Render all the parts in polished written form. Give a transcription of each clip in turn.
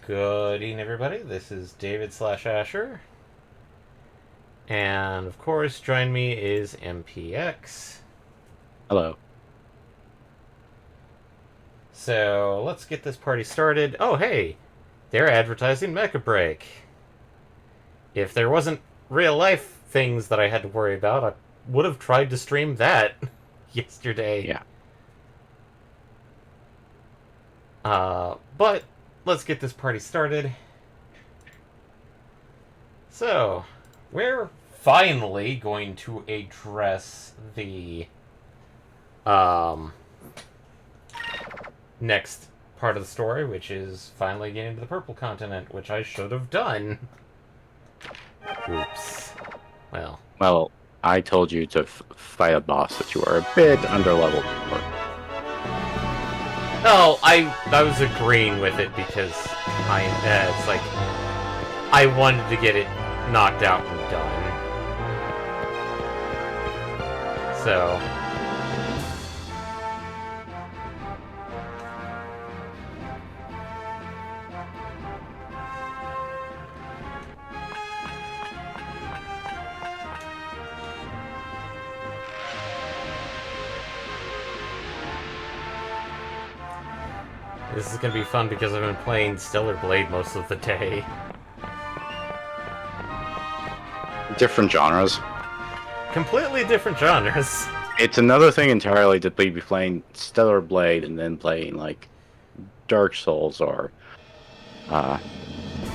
Good evening, everybody. This is David/Asher. And, of course, join me is MPX. Hello. So, let's get this party started. Oh, hey! They're advertising Mecha Break. If there wasn't real-life things that I had to worry about, I would have tried to stream that yesterday. Yeah. But let's get this party started. So, we're finally going to address the next part of the story, which is finally getting to the Purple Continent, which I should have done. Oops. Well, I told you to fight a boss that you were a bit underleveled for. Oh, I was agreeing with it because it's like I wanted to get it knocked out and done. So this is gonna be fun because I've been playing Stellar Blade most of the day. Different genres. Completely different genres. It's another thing entirely to be playing Stellar Blade and then playing, like, Dark Souls or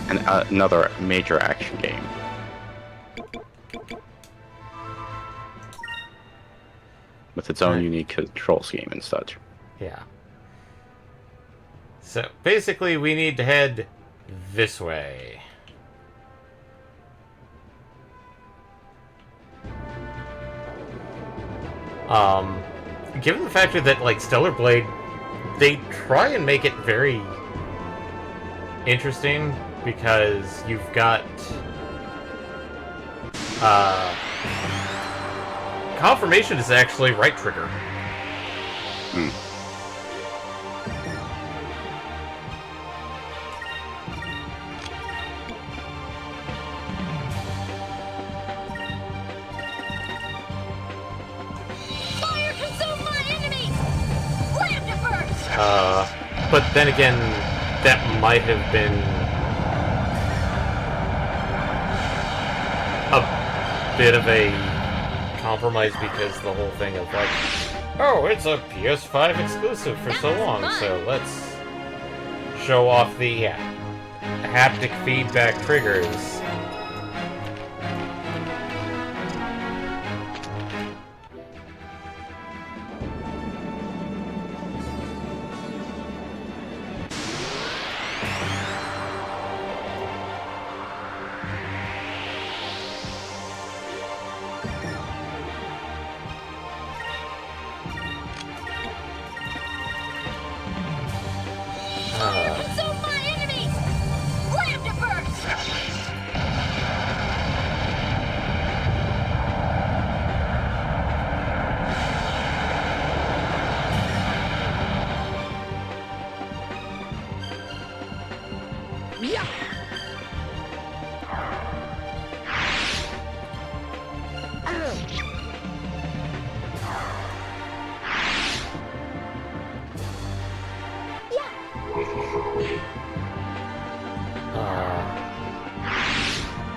another major action game. With its own unique control scheme and such. Yeah. So, basically, we need to head this way. Given the factor that, like, Stellar Blade, they try and make it very interesting, because you've got, confirmation is actually right trigger. But then again, that might have been a bit of a compromise because the whole thing of like, oh, it's a PS5 exclusive for so long, so let's show off the haptic feedback triggers.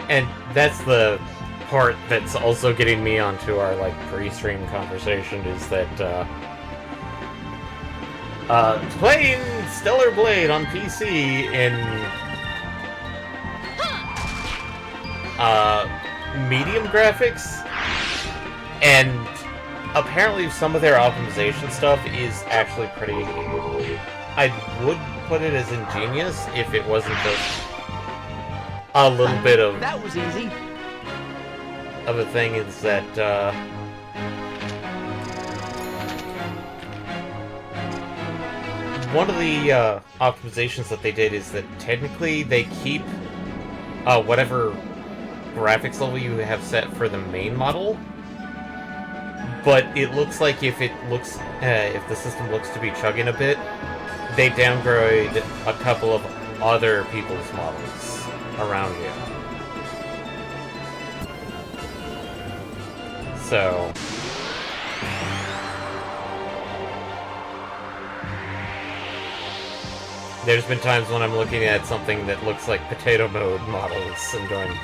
And that's the part that's also getting me onto our, like, pre-stream conversation, is that, playing Stellar Blade on PC in, medium graphics, and apparently some of their optimization stuff is actually pretty... I would put it as ingenious if it wasn't just a little bit of... That was easy. Of a thing is that, one of the, optimizations that they did is that technically they keep, whatever graphics level you have set for the main model, but it looks like if the system looks to be chugging a bit, they downgrade a couple of other people's models around you. So... there's been times when I'm looking at something that looks like potato mode models and going...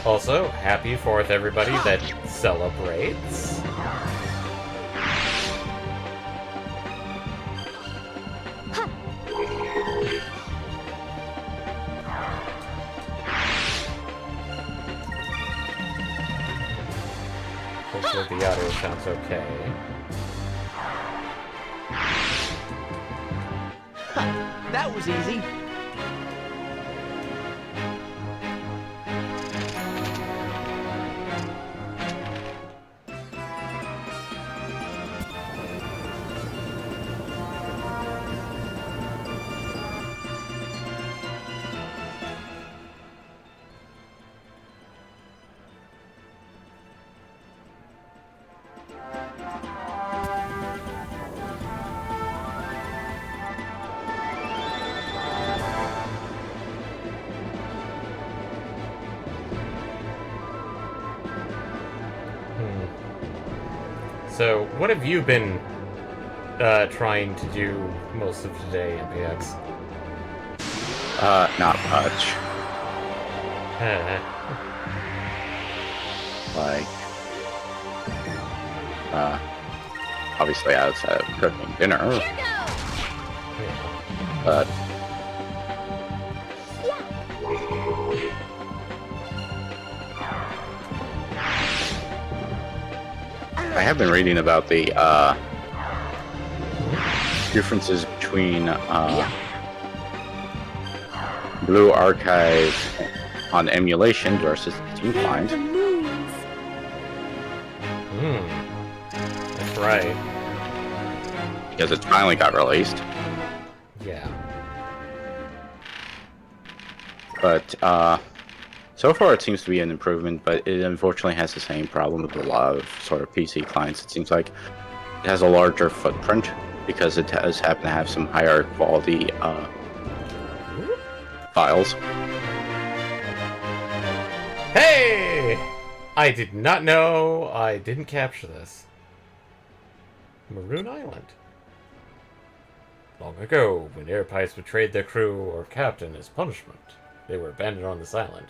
Also, happy 4th, everybody that celebrates. Hopefully the audio sounds okay. That was easy. So, what have you been trying to do most of today, MPX? Not much. Like, obviously outside of cooking dinner. But I have been reading about the differences between Blue Archive on emulation versus Steam Client. That's right. Because it's finally got released. Yeah. But so far it seems to be an improvement, but it unfortunately has the same problem with a lot of sort of PC clients. It seems like it has a larger footprint because it does happen to have some higher quality files. Hey! I did not know I didn't capture this. Maroon Island. Long ago, when air pirates betrayed their crew or captain as punishment, they were abandoned on this island.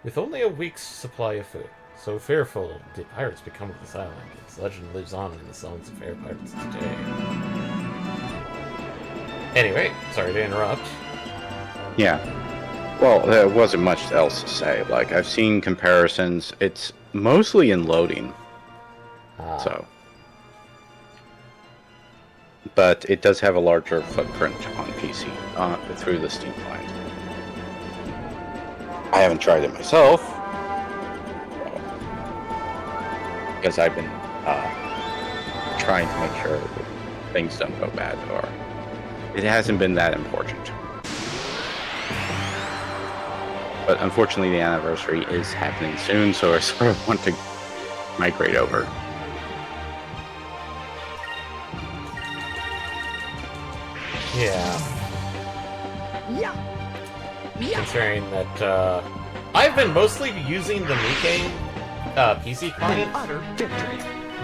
With only a week's supply of food, so fearful did pirates become of this island, its legend lives on in the songs of air pirates today. Anyway, sorry to interrupt. Yeah. Well, there wasn't much else to say. Like, I've seen comparisons. It's mostly in loading. So. But it does have a larger footprint on PC through the Steam client. I haven't tried it myself because I've been trying to make sure that things don't go bad, or it hasn't been that important. But unfortunately, the anniversary is happening soon, so I sort of want to migrate over. Yeah. Considering that, I've been mostly using the Nikkei PC client,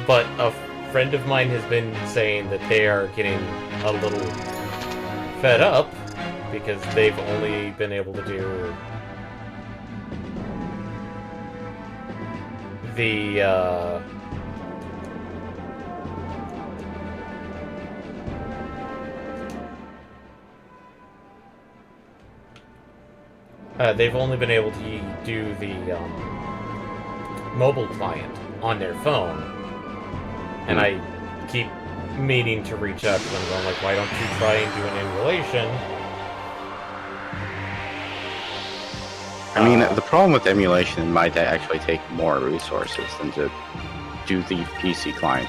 but a friend of mine has been saying that they are getting a little fed up because they've only been able to do the, they've only been able to do the mobile client on their phone, and I keep meaning to reach out to them, going like, why don't you try and do an emulation? I mean, the problem with emulation might actually take more resources than to do the PC client.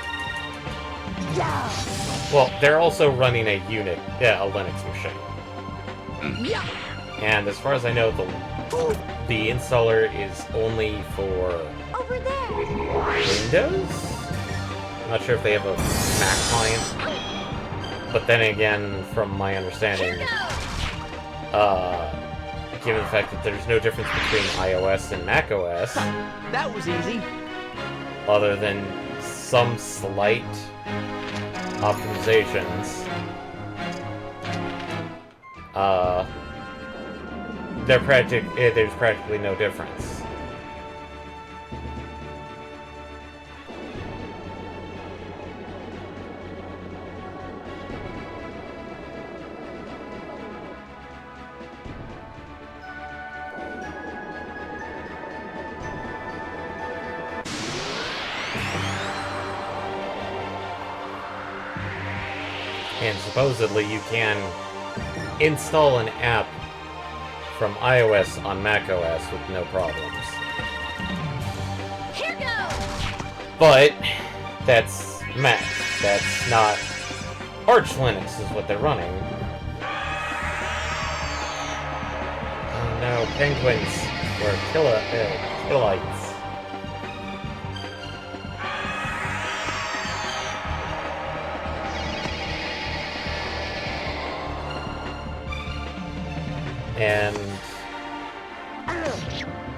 Well, they're also running a Linux machine. And as far as I know, the installer is only for Over there. Windows? I'm not sure if they have a Mac client. But then again, from my understanding, given the fact that there's no difference between iOS and macOS, That was easy. other than some slight optimizations, there's practically no difference. And supposedly you can install an app from iOS on macOS with no problems. Here goes. But that's Mac. That's not Arch Linux is what they're running. Oh no, penguins or killites. And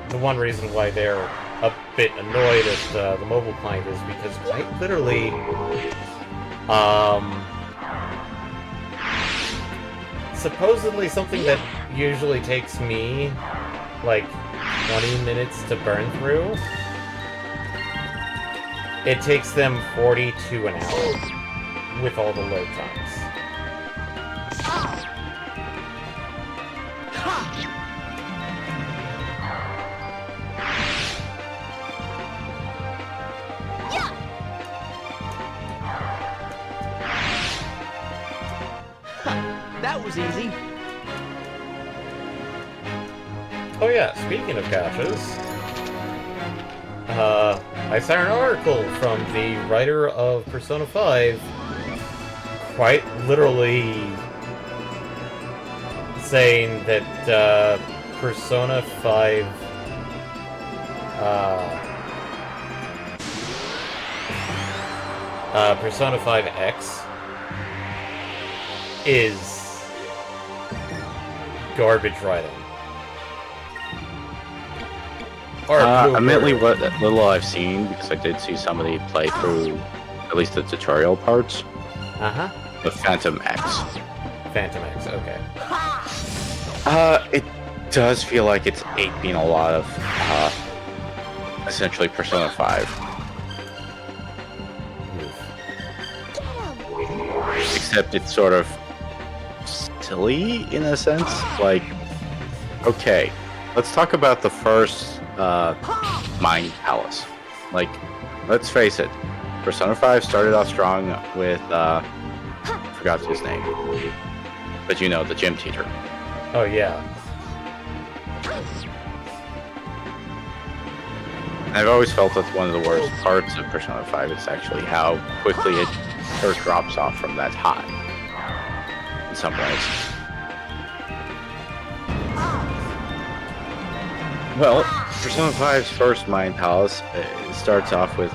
the one reason why they're a bit annoyed at the mobile client is because quite literally, supposedly something that usually takes me like 20 minutes to burn through, it takes them 42 an hour with all the load times. That was easy. Oh yeah, speaking of caches, I saw an article from the writer of Persona 5 quite literally saying that Persona 5 Persona 5X is garbage writing. Or Admittedly, what little I've seen, because I did see somebody play through at least the tutorial parts, Uh-huh. the Phantom X. Phantom X, okay. It does feel like it's aping a lot of, essentially Persona 5. Except it's sort of silly in a sense. Like, okay, let's talk about the first Mind Palace. Like, let's face it, Persona 5 started off strong with forgot his name, but you know, the gym teacher. Oh yeah. I've always felt that's one of the worst parts of Persona 5 is actually how quickly it sort of drops off from that high in some ways. Well, Persona 5's first Mind Palace starts off with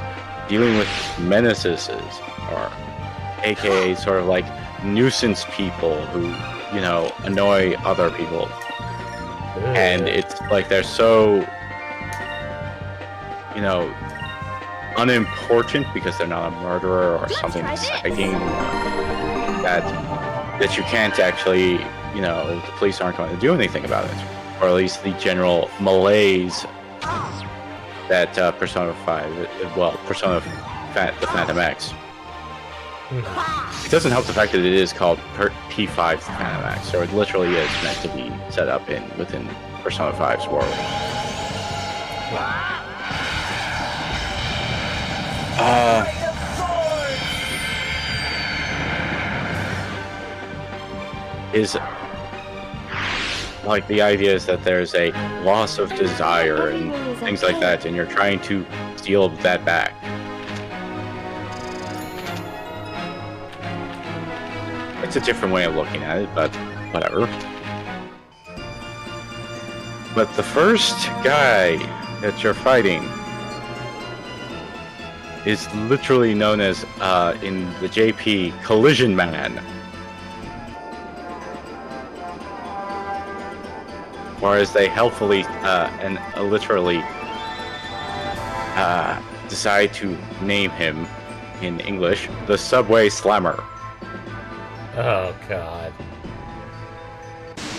dealing with menaces, or aka sort of like nuisance people who, you know, annoy other people. And it's like they're so, you know, unimportant because they're not a murderer or something exciting that you can't actually, you know, the police aren't going to do anything about it. Or at least the general malaise that Persona 5, well, the Phantom X. It doesn't help the fact that it is called P5 Phantom X, so it literally is meant to be set up within Persona 5's world. Is like the idea is that there's a loss of desire and things like that, and you're trying to steal that back. It's a different way of looking at it, but whatever. But the first guy that you're fighting is literally known as, in the JP, Collision Man. Or as they helpfully and literally decide to name him in English, the Subway Slammer. Oh, God.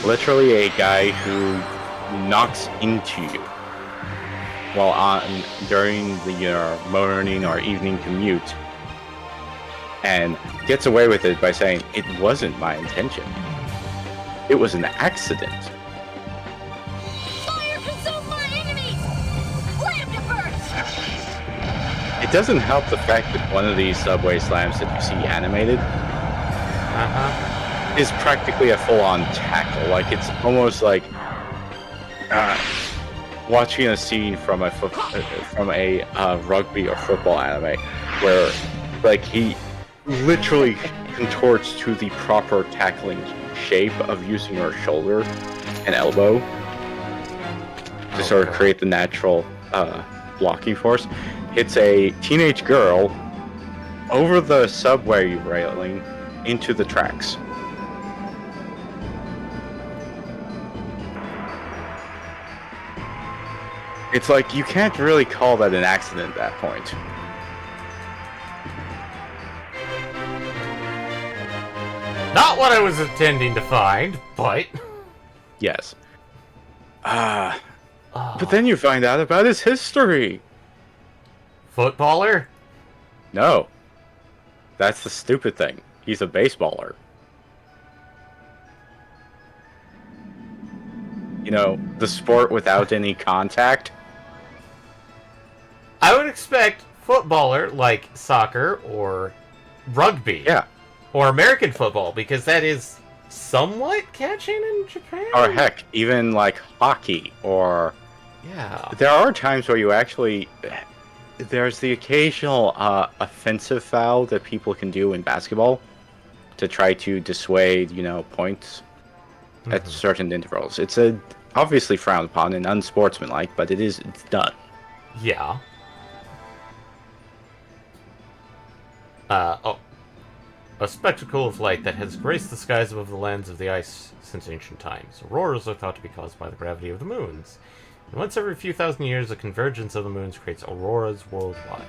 Literally a guy who knocks into you while during the morning or evening commute and gets away with it by saying, "It wasn't my intention. It was an accident." Fire consume my enemies! Light them to burst! It doesn't help the fact that one of these subway slams that you see animated is practically a full-on tackle. Like, it's almost like watching a scene from a rugby or football anime, where like he literally contorts to the proper tackling shape of using your shoulder and elbow to sort of create the natural blocking force. Hits a teenage girl over the subway railing into the tracks. It's like, you can't really call that an accident at that point. Not what I was intending to find, but... Yes. But then you find out about his history. Footballer? No. That's the stupid thing. He's a baseballer. You know, the sport without any contact. I would expect footballer like soccer or rugby. Yeah. Or American football, because that is somewhat catching in Japan. Or heck, even like hockey or... Yeah. There are times where you actually... There's the occasional offensive foul that people can do in basketball to try to dissuade, points at certain intervals. It's obviously frowned upon and unsportsmanlike, but it's done. Yeah. A spectacle of light that has graced the skies above the lands of the ice since ancient times. Auroras are thought to be caused by the gravity of the moons. And once every few thousand years, a convergence of the moons creates auroras worldwide.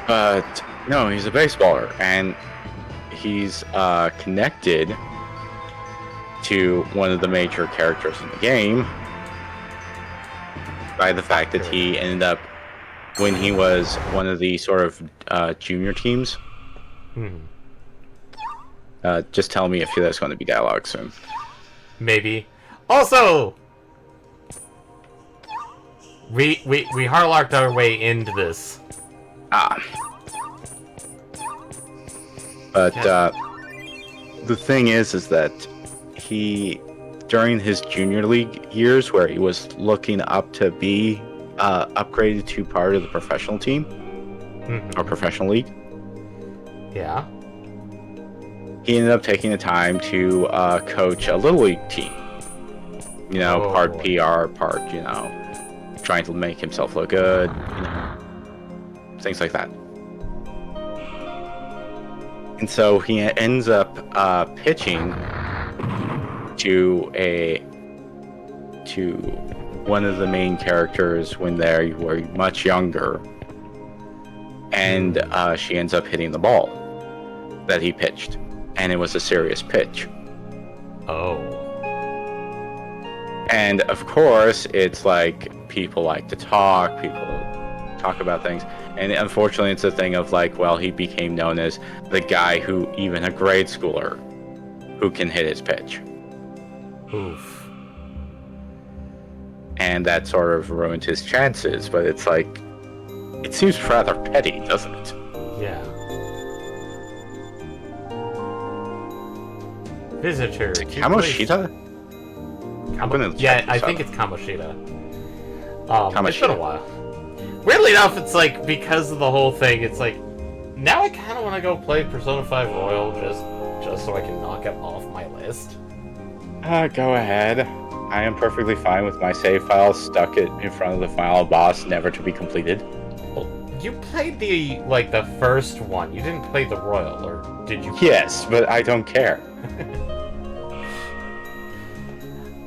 But no, he's a baseballer, and he's connected to one of the major characters in the game by the fact that he ended up, when he was one of the sort of junior teams. Just tell me if there's going to be dialogue soon. Maybe. Also, we harlocked our way into this. But the thing is that he, during his junior league years, where he was looking up to be upgraded to part of the professional team or professional league, Yeah. he ended up taking the time to coach a little league team. Part PR, part trying to make himself look good, things like that. And so he ends up pitching to one of the main characters when they were much younger, and she ends up hitting the ball that he pitched, and it was a serious pitch. Oh. And of course, it's like people like to talk about things, and unfortunately it's a thing of like, well, he became known as the guy who, even a grade schooler, who can hit his pitch. Oof. And that sort of ruined his chances, but it's like, it seems rather petty, doesn't it? Yeah. Visitor. to Kamoshida? Yeah, I think it's Kamoshida. It's been a Kamoshida. while. Weirdly enough, it's like, because of the whole thing, it's like, now I kind of want to go play Persona 5 Royal just so I can knock it off my list. Go ahead. I am perfectly fine with my save file stuck in front of the final boss, never to be completed. Well, you played the first one. You didn't play the Royal, or did you? Yes, but I don't care.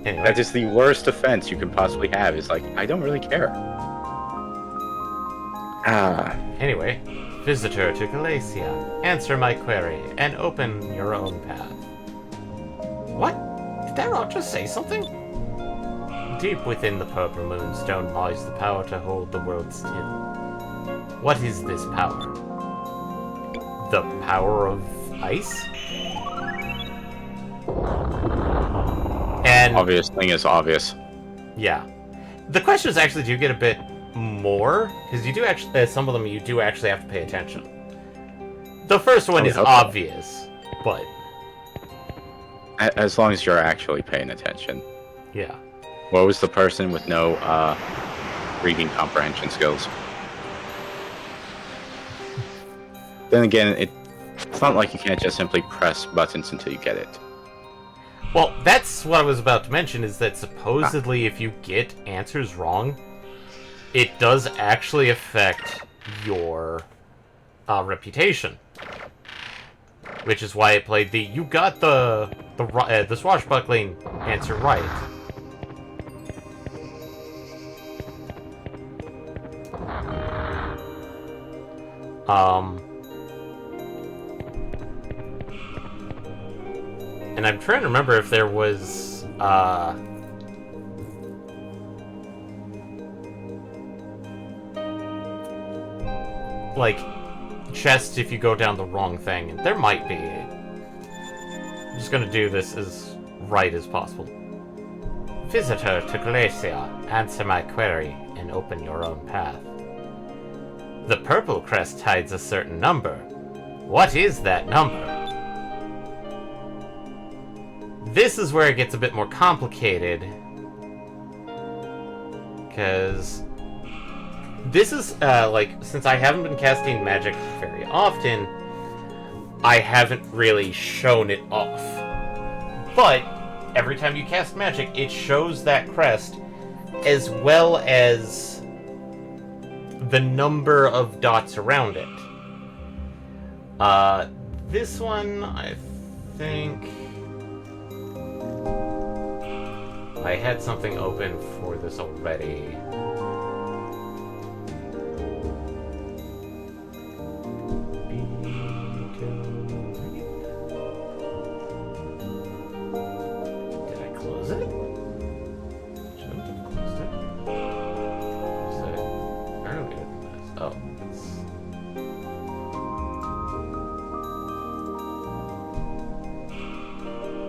Anyway. That is the worst offense you can possibly have, is like, I don't really care. Anyway, visitor to Galacia, answer my query and open your own path. What? Did that rock just say something? Deep within the Purple Moonstone lies the power to hold the world still. What is this power? The power of ice? And Obvious thing is obvious. yeah. The questions actually do get a bit more, because you do actually, some of them you do actually have to pay attention. The first one is obvious, but... As long as you're actually paying attention. yeah. What was the person with no reading comprehension skills? Then again, it's not like you can't just simply press buttons until you get it. Well, that's what I was about to mention, is that supposedly if you get answers wrong, it does actually affect your reputation. Which is why I played you got the swashbuckling answer right. And I'm trying to remember if there was, like, chests if you go down the wrong thing. And there might be. I'm just gonna do this as right as possible. Visitor to Galacia, answer my query and open your own path. The purple crest hides a certain number. What is that number? This is where it gets a bit more complicated. Because this is, since I haven't been casting magic very often, I haven't really shown it off. But every time you cast magic, it shows that crest, as well as the number of dots around it. This one, I think... I had something open for this already. Did I close it? Shouldn't have closed it. Was it earlier than this? Oh,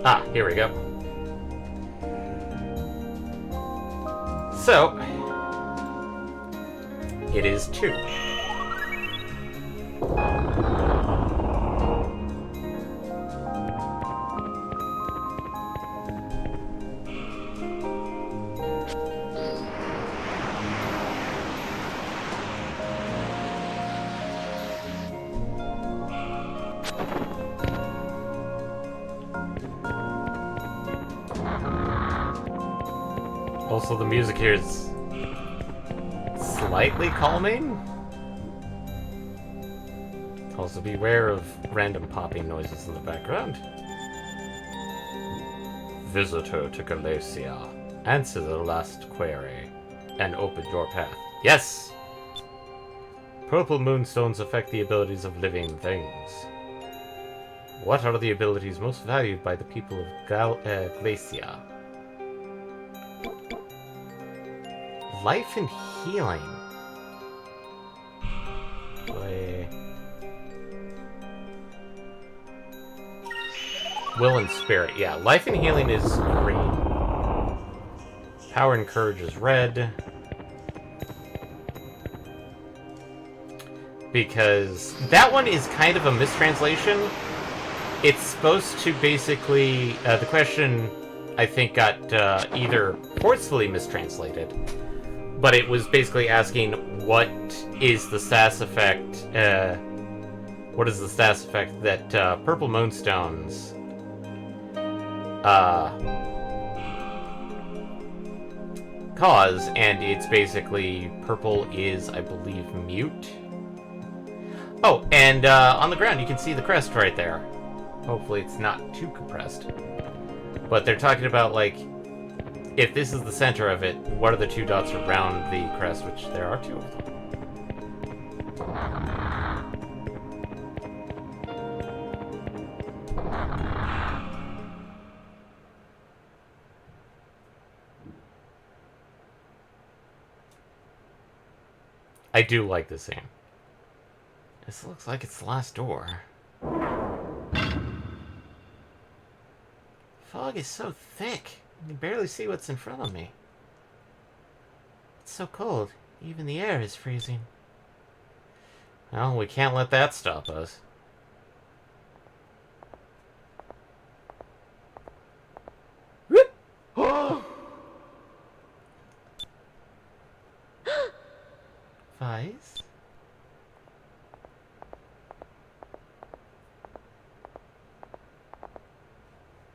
it's... here we go. So, it is 2. Also, the music here is slightly calming. Also, beware of random popping noises in the background. Visitor to Galacia, answer the last query and open your path. Yes! Purple moonstones affect the abilities of living things. What are the abilities most valued by the people of Galacia? Life and healing. Will and spirit. Yeah, life and healing is green. Power and courage is red. Because that one is kind of a mistranslation. It's supposed to basically... the question, I think, got either forcefully mistranslated, but it was basically asking what is the status effect, that Purple Moonstones cause, and it's basically purple is, I believe, mute. Oh, and on the ground you can see the crest right there. Hopefully it's not too compressed. But they're talking about, like, if this is the center of it, what are the two dots around the crest, which there are two of them. I do like this scene. This looks like it's the last door. Fog is so thick. I can barely see what's in front of me. It's so cold. Even the air is freezing. Well, we can't let that stop us. Vice?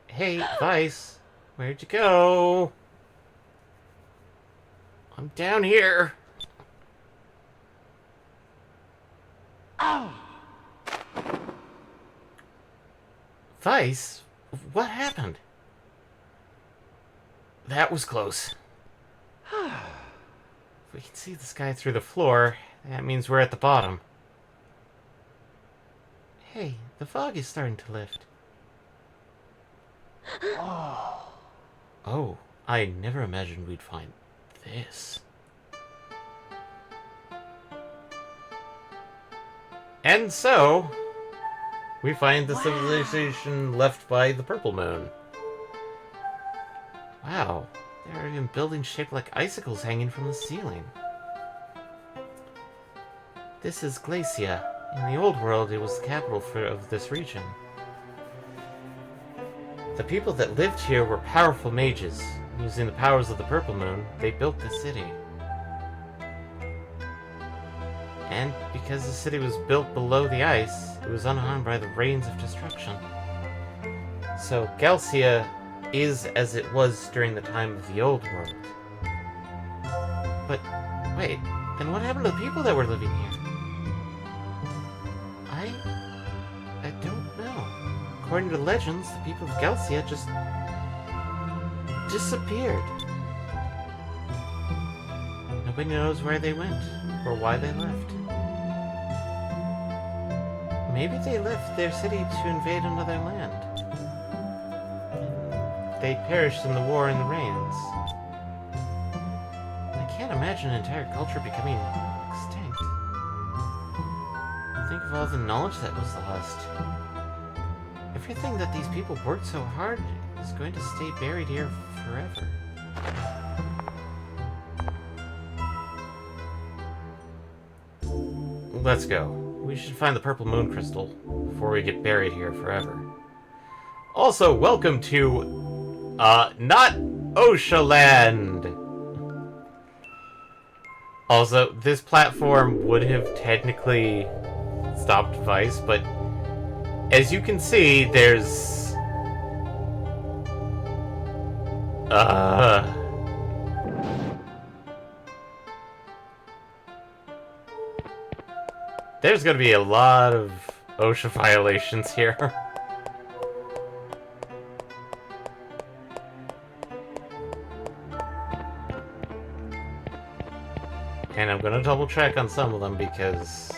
Hey, Vice, where'd you go? I'm down here. Oh. Vice, what happened? That was close. If we can see the sky through the floor, that means we're at the bottom. Hey, the fog is starting to lift. Oh, I never imagined we'd find this. And so, we find the civilization left by the purple moon. Wow, there are even buildings shaped like icicles hanging from the ceiling. This is Glacia. In the old world, it was the capital of this region. The people that lived here were powerful mages. Using the powers of the purple moon, they built the city. And because the city was built below the ice, it was unharmed by the rains of destruction. So Glacia is as it was during the time of the old world. But wait, then what happened to the people that were living here? I don't know. According to legends, the people of Glacia just disappeared. Nobody knows where they went or why they left. Maybe they left their city to invade another land. They perished in the war and the rains. I can't imagine an entire culture becoming extinct. Think of all the knowledge that was lost. Everything that these people worked so hard is going to stay buried here forever. Let's go. We should find the purple moon crystal before we get buried here forever. Also, welcome to, not Oshaland! Also, this platform would have technically stopped Vice, but as you can see, there's... There's gonna be a lot of OSHA violations here. And I'm gonna double check on some of them because...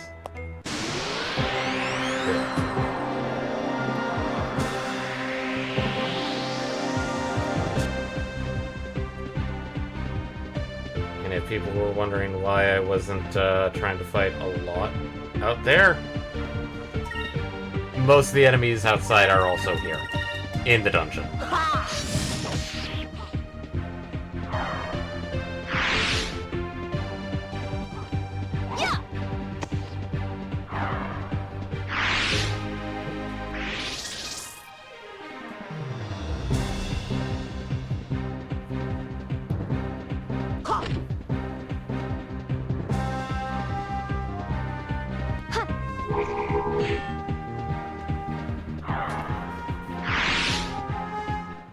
And if people were wondering why I wasn't trying to fight a lot out there, most of the enemies outside are also here, in the dungeon.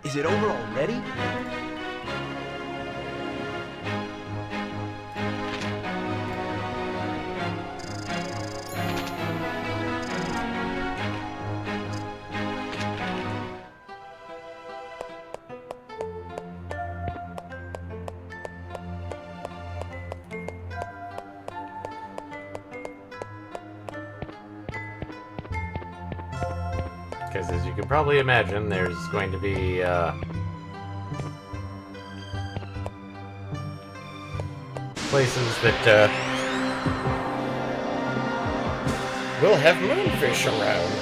Is it over already? Because as you can probably imagine, there's going to be, places that, will have moonfish around.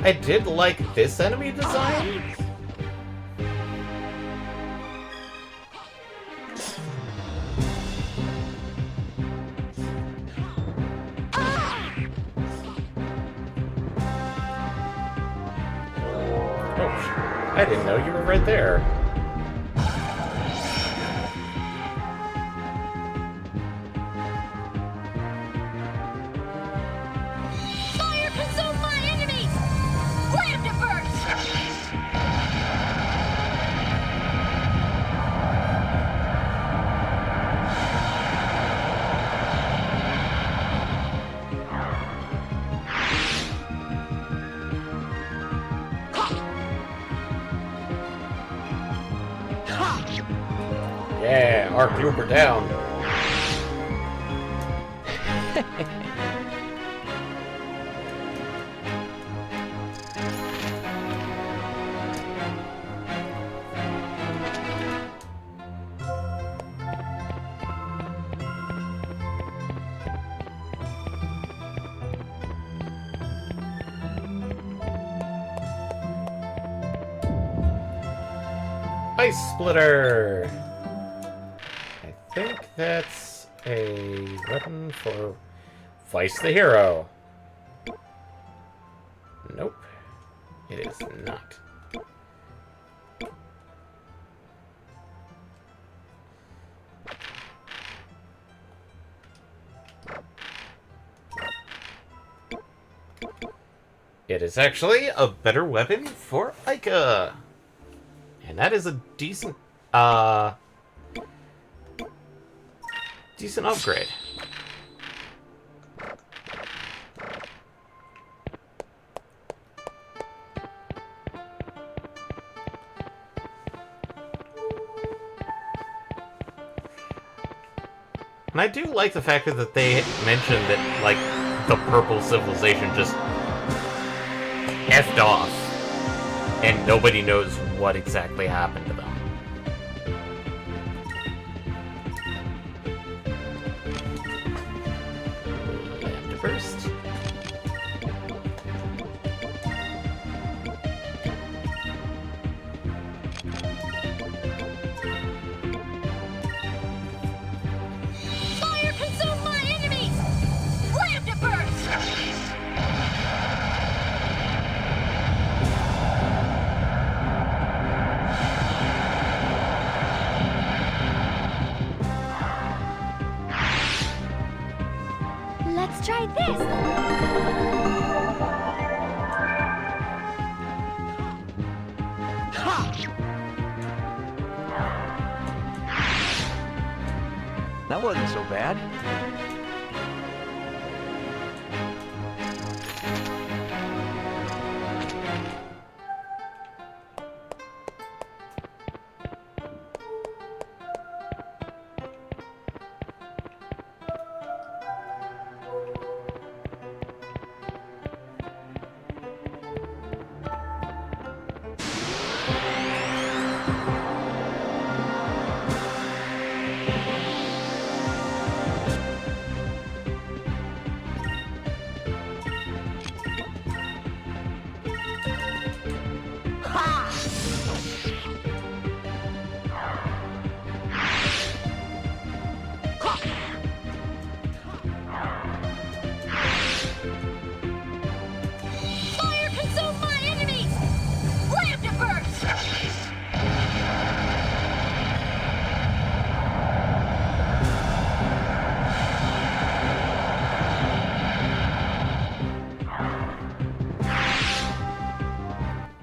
I did like this enemy design. Oh, I didn't know you were right there. Fire consume my enemies! Slam to burst! Yeah, Arc Looper down. Ice Splitter! I think that's a weapon for Vice the Hero. Nope. It is not. It is actually a better weapon for Ica. And that is a decent, decent upgrade. And I do like the fact that they mentioned that, like, the purple civilization just effed off. And nobody knows what exactly happened to them. Lambda Burst. Fire consume my enemies! Slam to burst! Let's try this! That wasn't so bad. Fire consume my enemies! Slam to burst!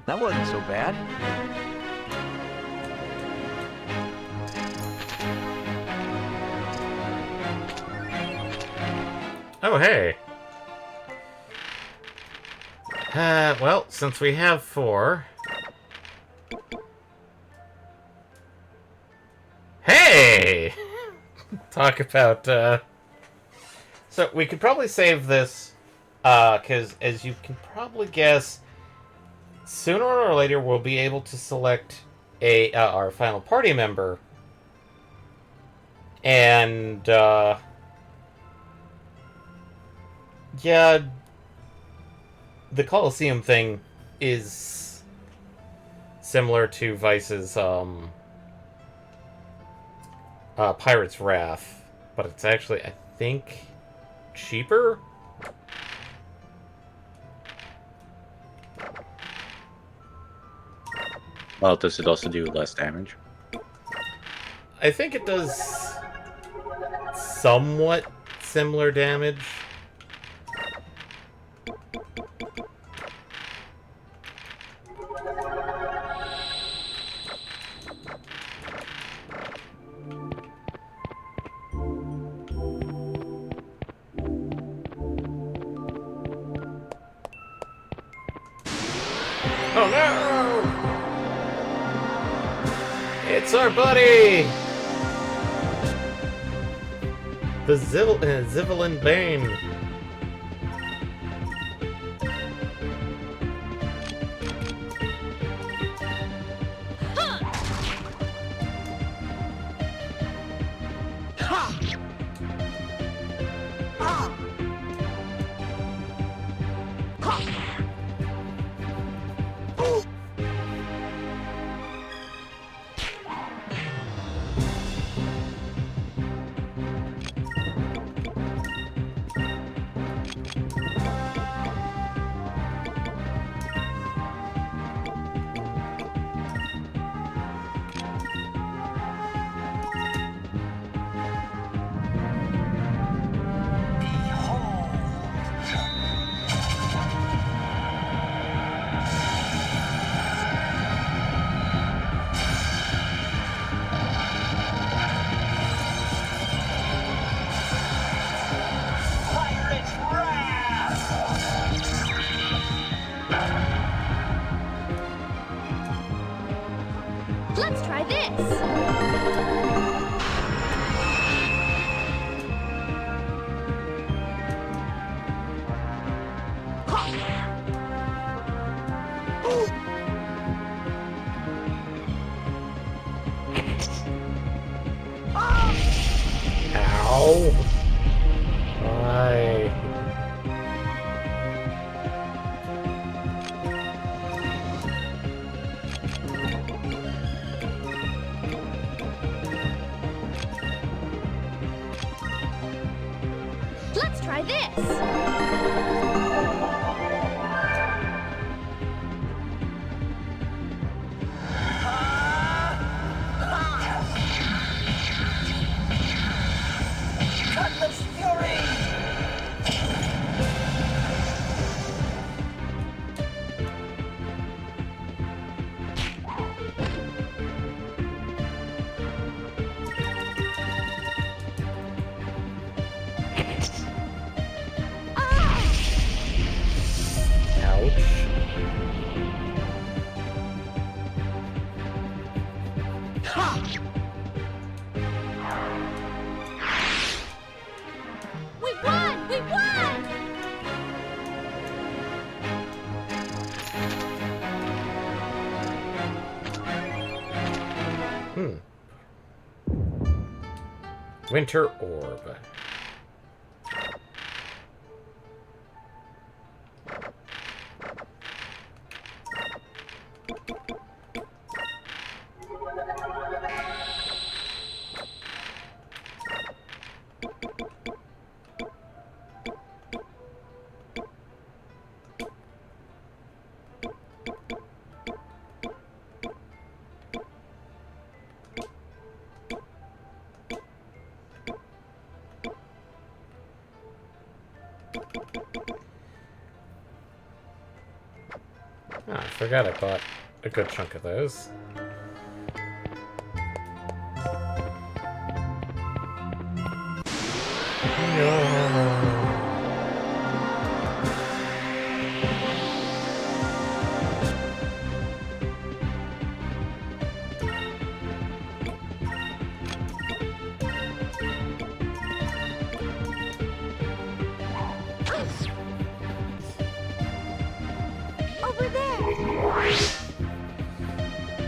That wasn't so bad. Oh, hey. Well, since we have 4... Hey! Talk about, So, we could probably save this, because, as you can probably guess, sooner or later we'll be able to select our final party member. And, yeah, the Colosseum thing is similar to Vice's, Pirate's Wrath, but it's actually, I think, cheaper? Well, does it also do less damage? I think it does somewhat similar damage. Oh no! It's our buddy! The Zivelin Bane. Let's try this. Ow! Why? Let's try this. Ouch. We won! We won! Winter Orb. Oh, I forgot I bought a good chunk of those. No.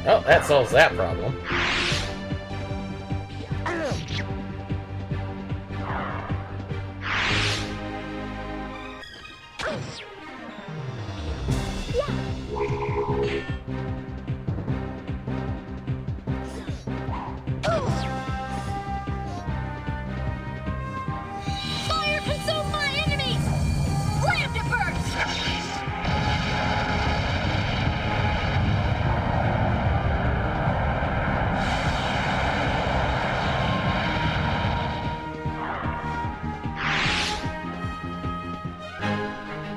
Oh, that solves that problem. Fire consume my enemies! Slam to burst!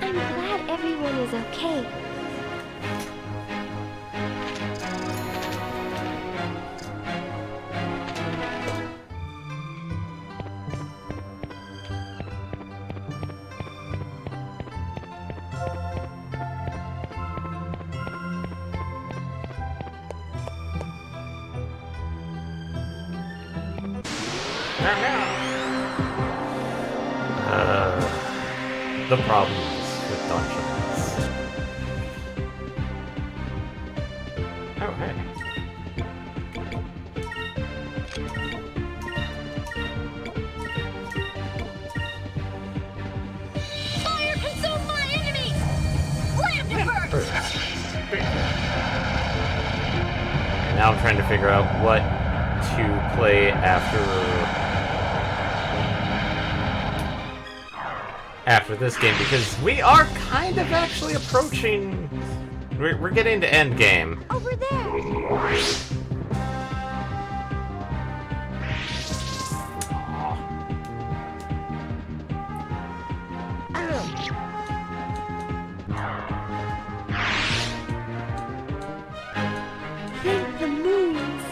I'm glad everyone is okay. The problems with dungeons. Oh, hey. Fire consume my enemies! Slam to burst! And now I'm trying to figure out what to play after this game, because we are kind of actually approaching... We're getting to end game. Over there! Thank the moons!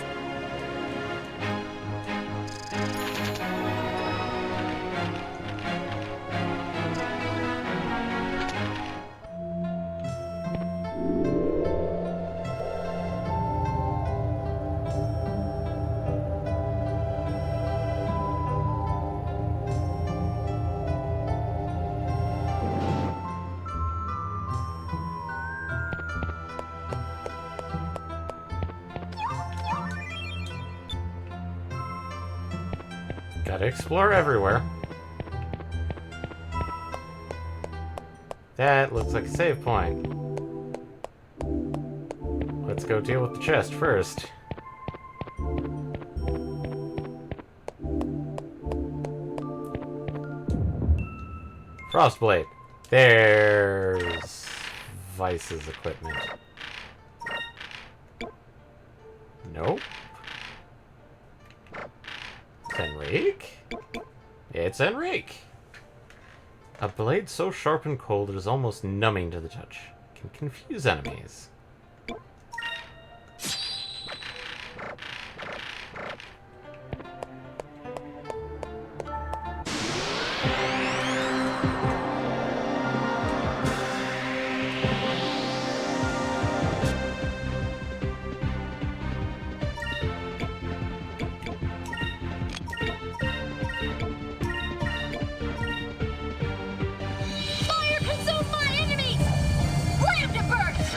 Gotta explore everywhere. That looks like a save point. Let's go deal with the chest first. Frostblade. There's Vice's equipment. Nope. It's Enrique? It's Enrique! A blade so sharp and cold it is almost numbing to the touch. Can confuse enemies. Fire consume my enemies! Slam to burst!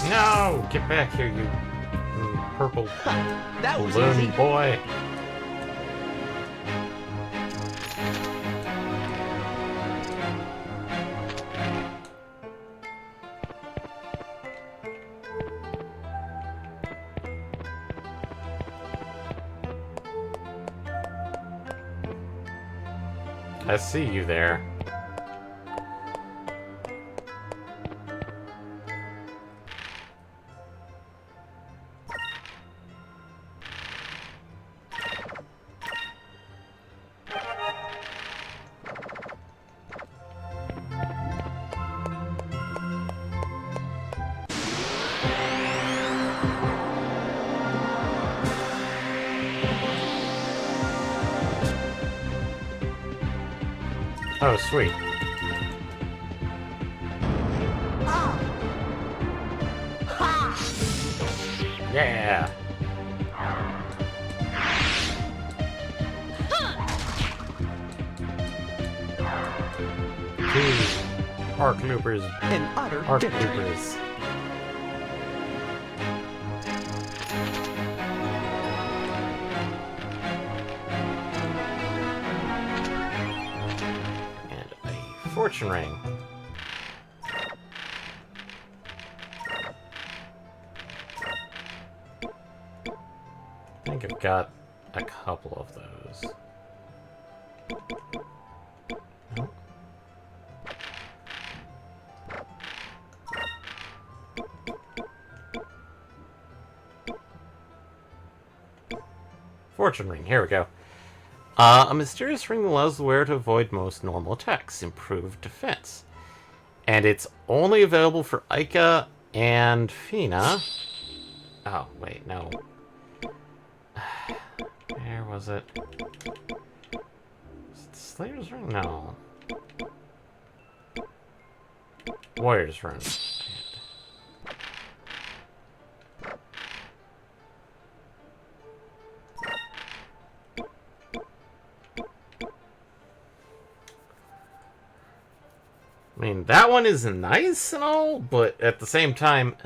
No! Get back here, you purple That was balloon easy. boy. I see you there. Oh, sweet. Yeah. Two arc loopers. An utter Arc victory. loopers. And a fortune ring. I think I've got a couple of those. Nope. Fortune ring, here we go. A mysterious ring allows the wearer to avoid most normal attacks, improved defense. And it's only available for Ica and Fina. Oh, wait, no. Where was it? Was it Slayer's ring? No. Warrior's ring. I mean, that one is nice and all, but at the same time,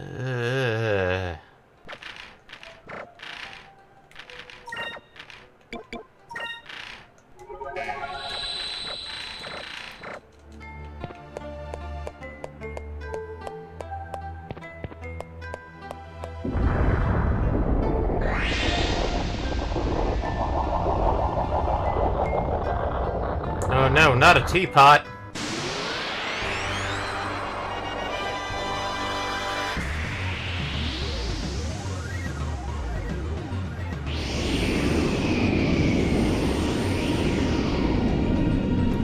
oh no, not a teapot.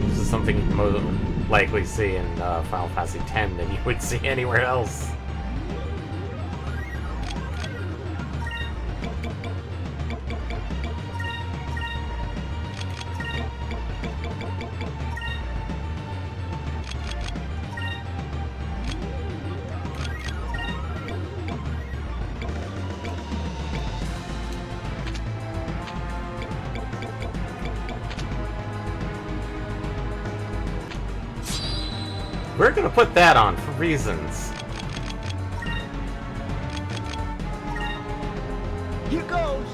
This is something you'd most likely see in Final Fantasy X than you would see anywhere else. We're gonna put that on for reasons. Here goes.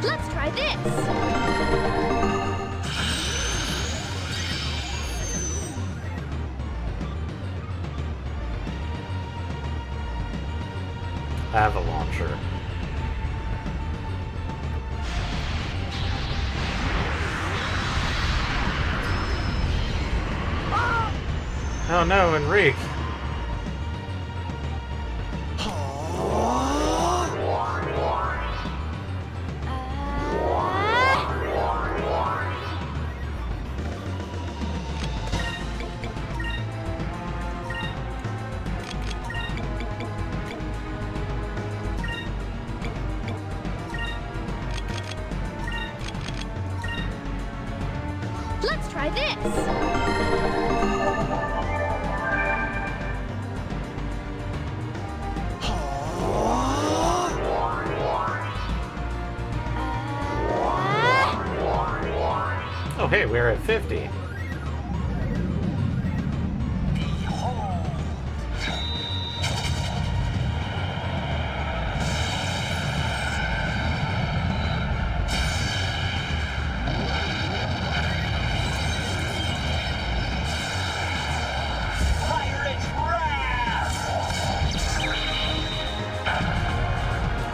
Let's try this. I have a launcher. Oh no, Enrique. Let's try this. Oh hey, we're at 50.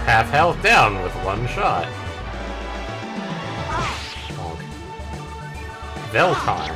Half health down with one shot. Bonk. Veltar.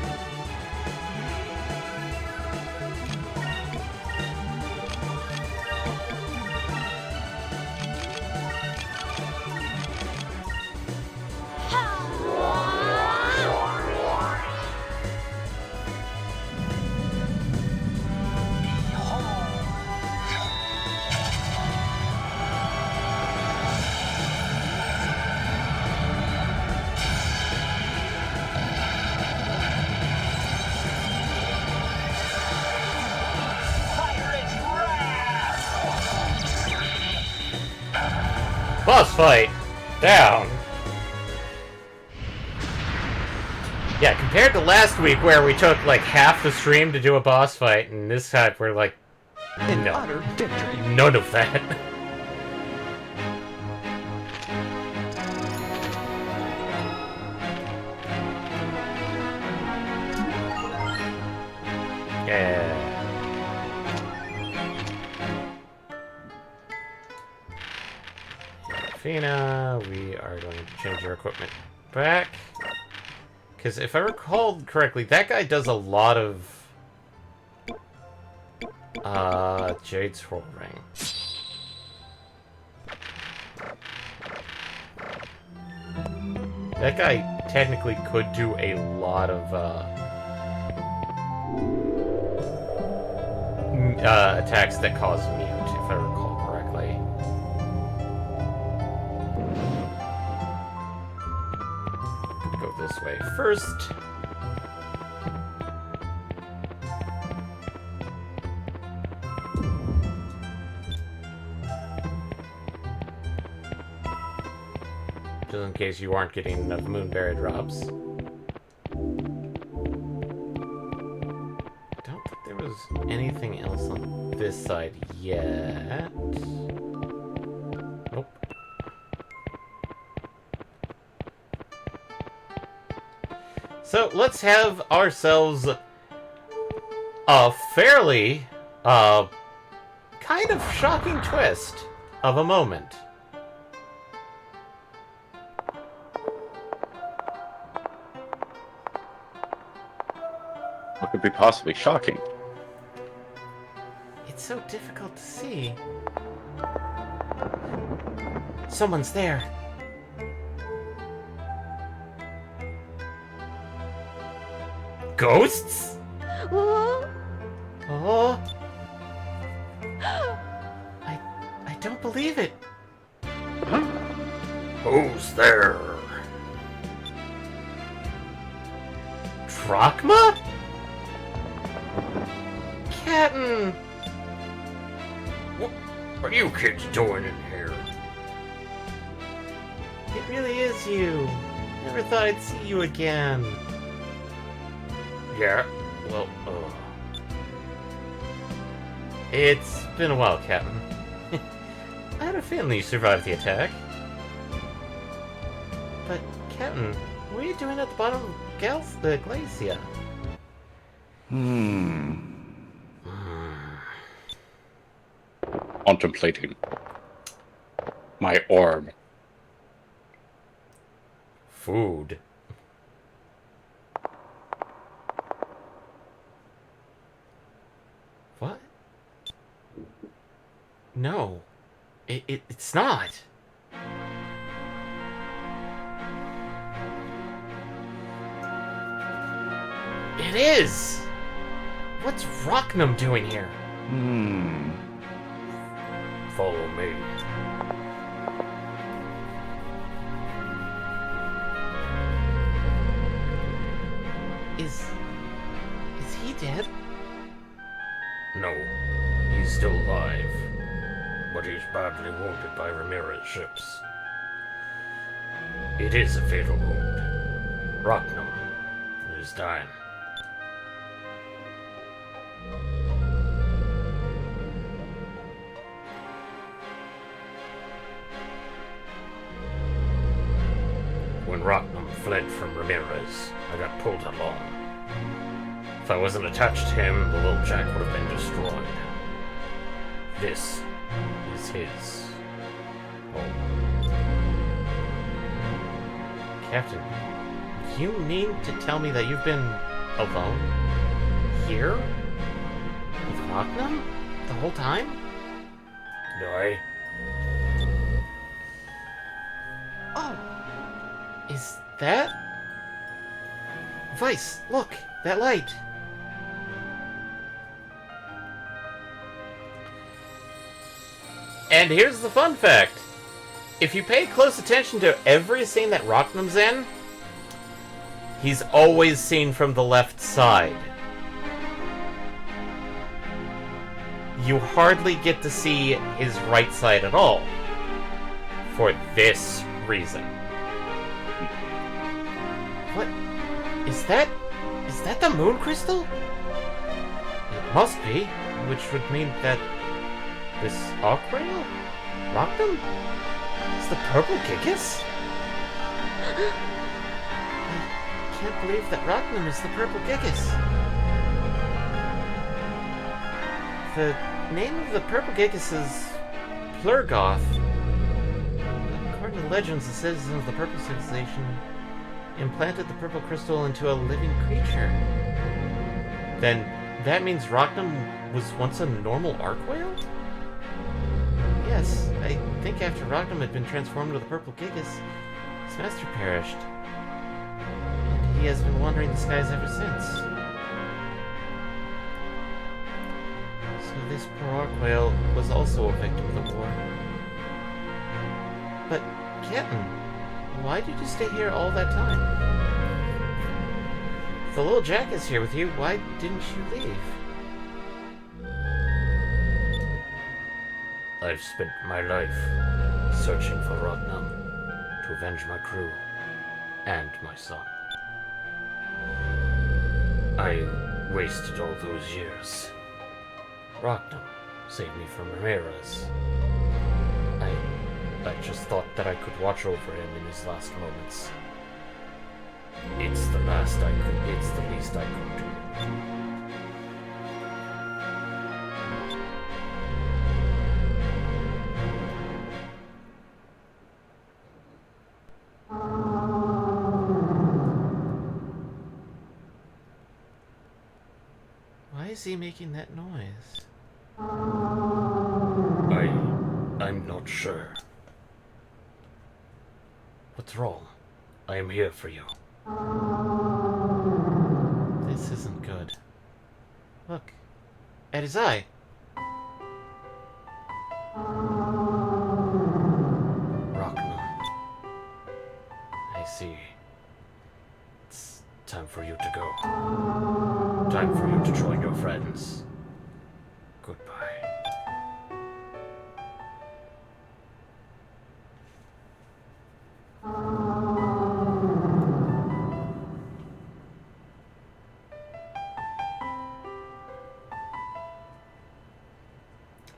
Boss fight! Down! Yeah, compared to last week where we took like half the stream to do a boss fight, and this time we're like, An no. utter victory. None of that. Yeah. Fina, we are going to change our equipment back. Because if I recall correctly, that guy does a lot of Jade Scroll Ring. That guy technically could do a lot of attacks that cause mute, if I recall correctly. Go this way first. Just in case you aren't getting enough Moonberry drops. Don't think there was anything else on this side yet. Nope. So let's have ourselves a fairly, kind of shocking twist of a moment. What could be possibly shocking? It's so difficult to see. Someone's there. Ghosts? Whoa. Oh. I don't believe it. Who's there? Drachma? Captain! What are you kids doing in here? It really is you. Never thought I'd see you again. Yeah, well, it's been a while, Captain. I had a feeling you survived the attack. But, Captain, what are you doing at the bottom of the glacier? Contemplating my orb. Food. What? No. It's not. It is! What's Rocknum doing here? Follow me. Is he dead? No, he's still alive. But he's badly wounded by Ramirez's ships. It is a fatal wound. Rocknum is dying. When Rocknum fled from Ramirez, I got pulled along. If I wasn't attached to him, the little jack would have been destroyed. This is his home. Captain, you mean to tell me that you've been alone? Here? With Rocknum? The whole time? I? Oh. Is that? Vice, look! That light! And here's the fun fact. If you pay close attention to every scene that Rocknum's in, he's always seen from the left side. You hardly get to see his right side at all. for this reason. What? Is that the moon crystal? It must be, which would mean that this Arcrail? Rockdom? Is the purple Gigas? I can't believe that Rockdom is the purple Gigas. The name of the purple Gigas is Plurgoth. According to legends, the citizens of the purple civilization implanted the purple crystal into a living creature. Then that means Rockdom was once a normal Arcwhale? Yes, I think after Rockdom had been transformed to the purple Gigas, his master perished. And he has been wandering the skies ever since. So this poor Arcwhale was also a victim of the war. But, Captain, why did you stay here all that time? If the little Jack is here with you, why didn't you leave? I've spent my life searching for Rockdom to avenge my crew and my son. I wasted all those years. Rockdom saved me from Ramirez. I just thought that I could watch over him in his last moments. It's the least I could do. Why is he making that noise? I'm not sure. What's wrong? I am here for you. This isn't good. Look. At his eye. Rockman. I see. It's time for you to go. Time for you to join your friends. Goodbye.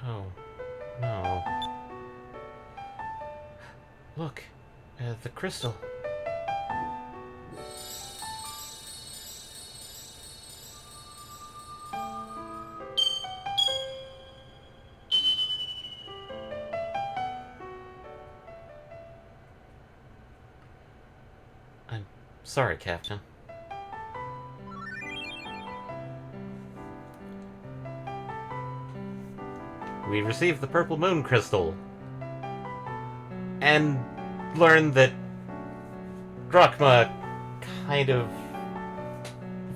Oh, no. Look, the crystal. I'm sorry, Captain. We received the purple moon crystal and learned that Drachma kind of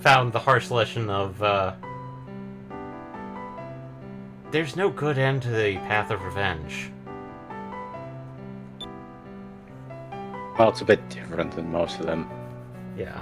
found the harsh lesson of there's no good end to the path of revenge. Well, it's a bit different than most of them. Yeah.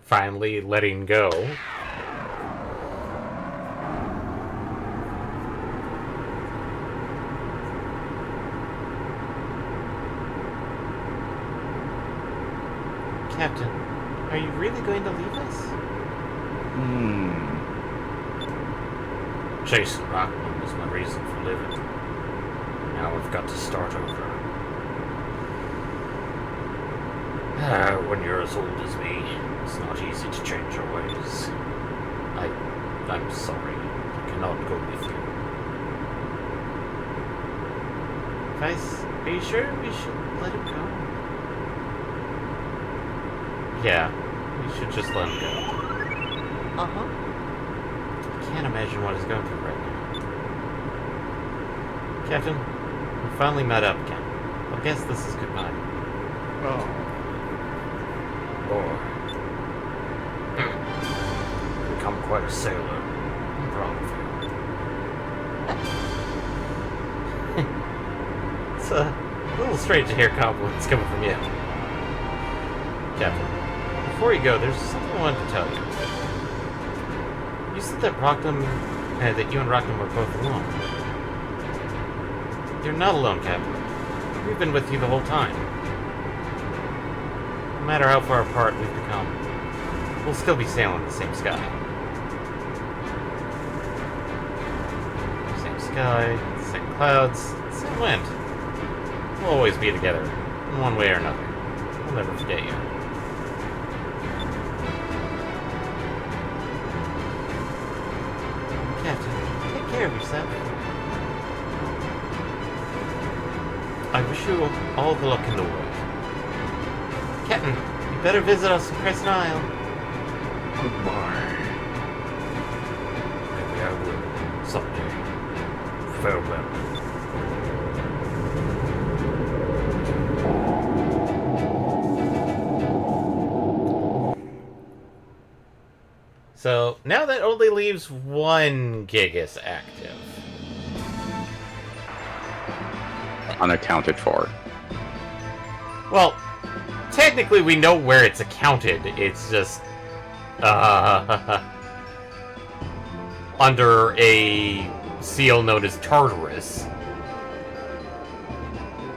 Finally letting go. Captain, are you really going to leave us? Chasing Rockman was my reason for living. Now I've got to start over. When you're as old as me, it's not easy to change your ways. I'm sorry. I cannot go with you. Guys, are you sure we should let him go? Yeah, we should just let him go. Uh-huh. I can't imagine what he's going through right now. Captain, we finally met up again. I guess this is goodbye. Oh. boy. Become quite a sailor. I'm proud of you. It's a little strange to hear compliments coming from you. Captain, before you go, there's something I wanted to tell you. You said that that you and Rocknum were both alone. You're not alone, Captain. We've been with you the whole time. No matter how far apart we've become, we'll still be sailing the same sky. Same sky, same clouds, same wind. We'll always be together, in one way or another. We'll never forget you. Captain, take care of yourself. I wish you all the luck in the world. Captain, you better visit us in Crescent Isle. Goodbye. Maybe I will, someday. Farewell. So, now that only leaves one Gigas active. Unaccounted for. Well, technically we know where it's accounted, it's just, under a seal known as Tartarus.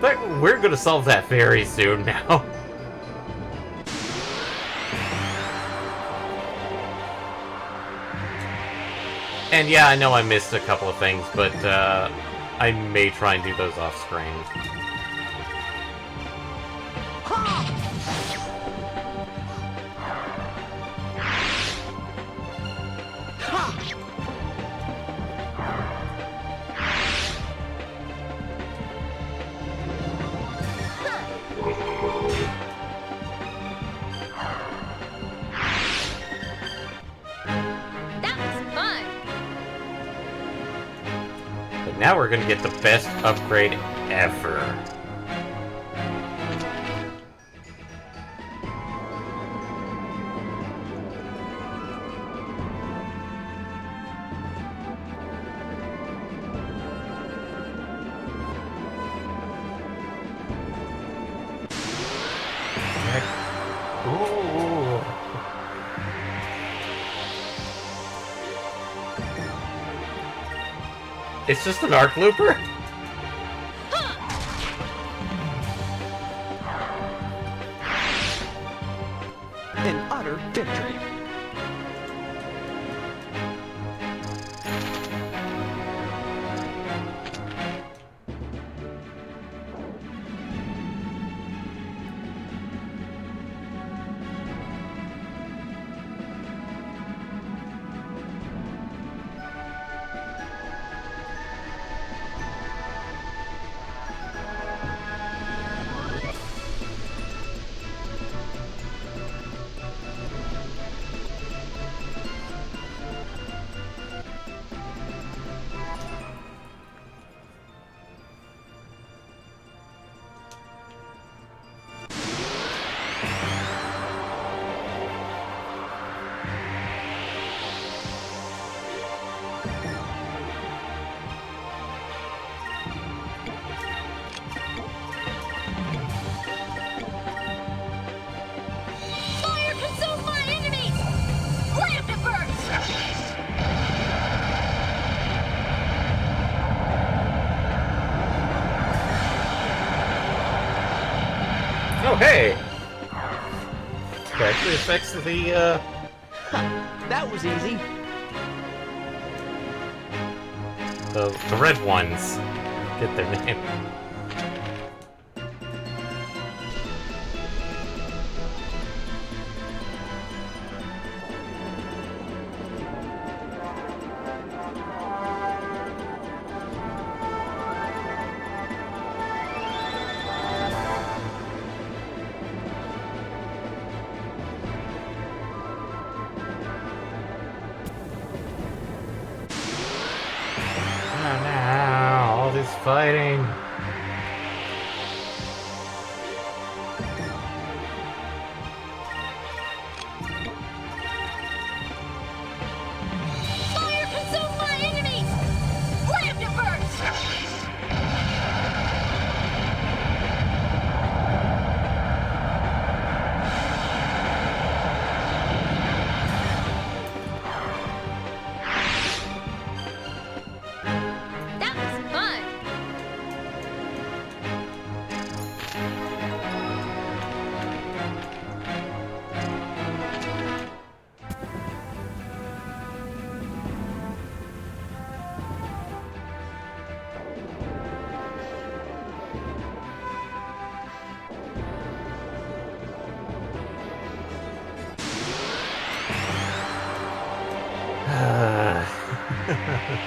But we're gonna solve that very soon now. And yeah, I know I missed a couple of things, but I may try and do those off screen. That was fun. But now we're gonna get the best upgrade ever. Ooh. It's just an arc looper? An utter victory. Fire consume my enemies! Land to burst! Oh, hey! It actually affects the, That was easy. the red ones. Get their name. Oh, now all this fighting.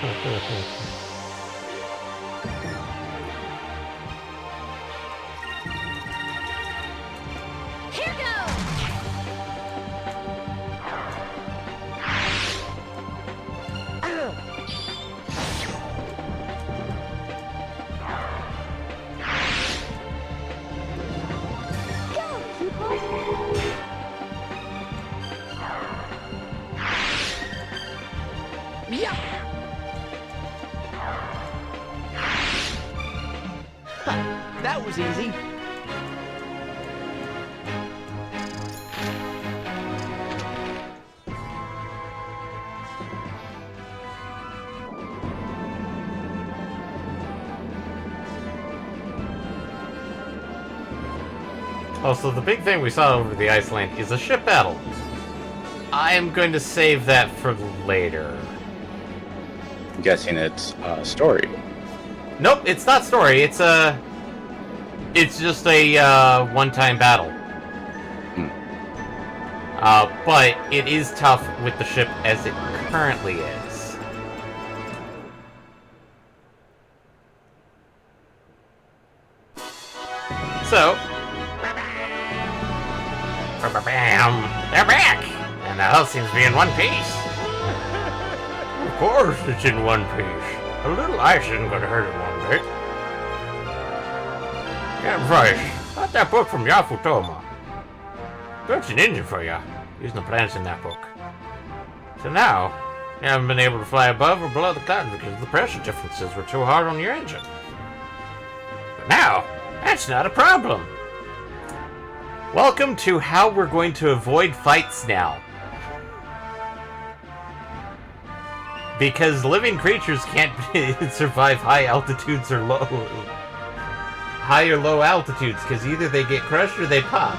Here goes! Go, people! Yeah. That was easy. Also, the big thing we saw over the Iceland is a ship battle. I am going to save that for later. I'm guessing it's story. Nope, it's not story. It's just a one-time battle. But it is tough with the ship as it currently is. So, bam, they're back, and the house seems to be in one piece. Of course, it's in one piece. A little ice isn't going to hurt it one bit. Yeah, Bryce, got that book from Yafutoma. That's an engine for you, using the plans in that book. So now, you haven't been able to fly above or below the clouds because the pressure differences were too hard on your engine. But now, that's not a problem. Welcome to how we're going to avoid fights now. Because living creatures can't survive high altitudes or high or low altitudes, because either they get crushed or they pop.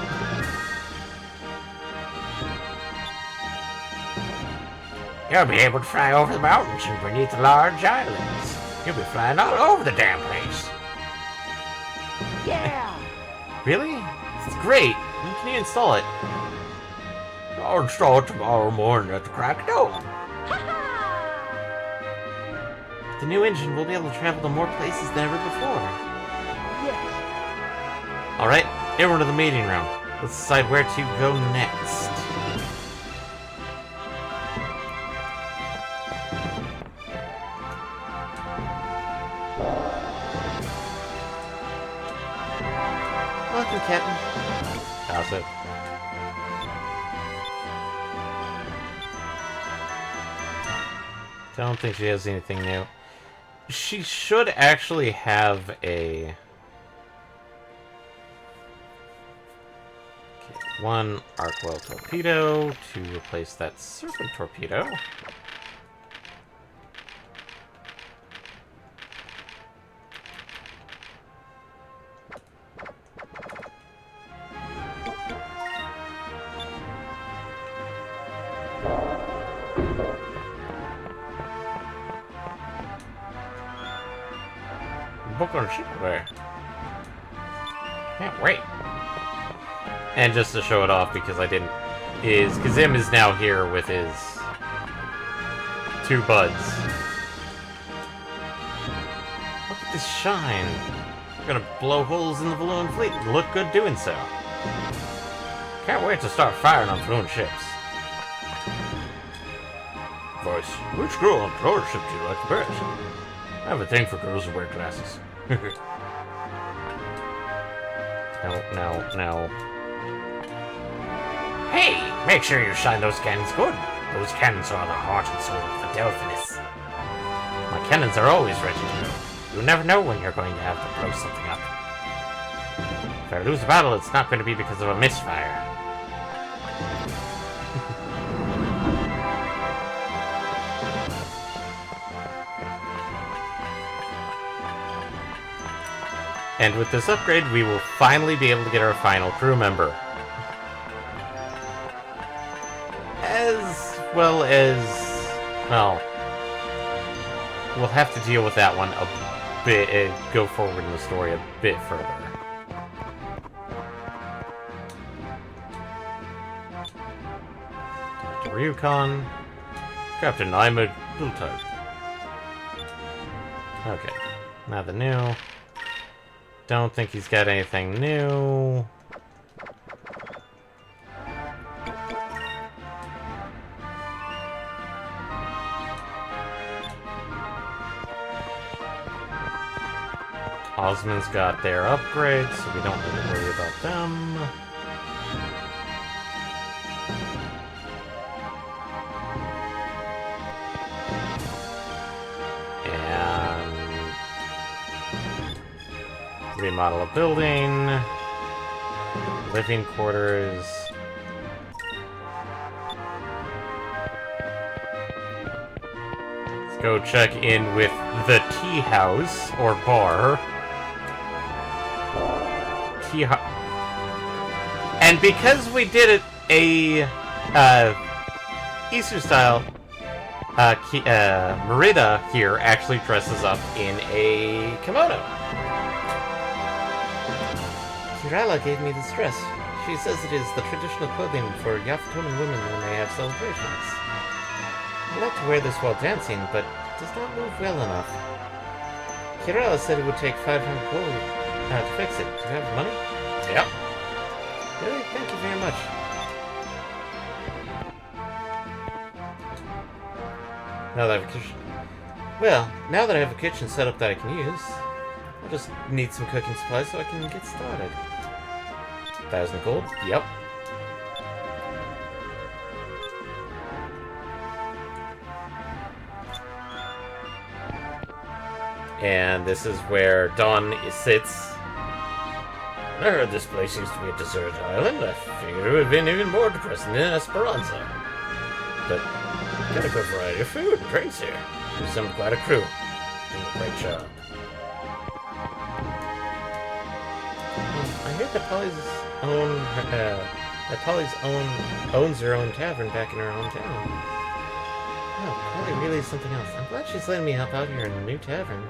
You'll be able to fly over the mountains and beneath the large islands. You'll be flying all over the damn place. Yeah. Really? It's great. When can you install it? I'll install it tomorrow morning at the crack of dawn. The new engine will be able to travel to more places than ever before. Yes. Alright, everyone to the meeting room. Let's decide where to go next. Welcome, Captain. How's it? Don't think she has anything new. She should actually have a... Okay, one arc-well torpedo to replace that serpent torpedo. Book on a ship there. Can't wait. And just to show it off, because I didn't, is Kazim is now here with his two buds. Look at this shine. We're gonna blow holes in the balloon fleet and look good doing so. Can't wait to start firing on balloon ships. Voice, which girl on roller ship do you like the best? I have a thing for girls who wear glasses. No. Hey! Make sure you shine those cannons good. Those cannons are the heart and soul of the Delphinus. My cannons are always ready to go. You never know when you're going to have to blow something up. If I lose a battle, it's not going to be because of a misfire. And with this upgrade, we will finally be able to get our final crew member. As well as... well... we'll have to deal with that one a bit, go forward in the story a bit further. To Ryukon. Captain, I'm a little tired. Okay. Nothing new. Don't think he's got anything new. Osmond's got their upgrades, so we don't need to worry about them. And remodel a building. Living quarters. Let's go check in with the tea house, or bar. And because we did a Easter style, Merida here actually dresses up in a kimono. Kirala gave me this dress. She says it is the traditional clothing for Yaftoman women when they have celebrations. I like to wear this while dancing, but it does not move well enough. Kirala said it would take 500 gold to fix it. Do you have money? Yep. Really? Thank you very much. Now that I have a kitchen... Well, now that I have a kitchen set up that I can use, I'll just need some cooking supplies so I can get started. 1,000 gold? Yep. And this is where Dawn sits. I heard this place used to be a deserted island. I figured it would have been even more depressing than Esperanza. But got a good variety of food and drinks here. You assembled quite a crew. Doing a great job. I heard that Polly's owns her own tavern back in her hometown. Oh, Polly really is something else. I'm glad she's letting me help out here in the new tavern.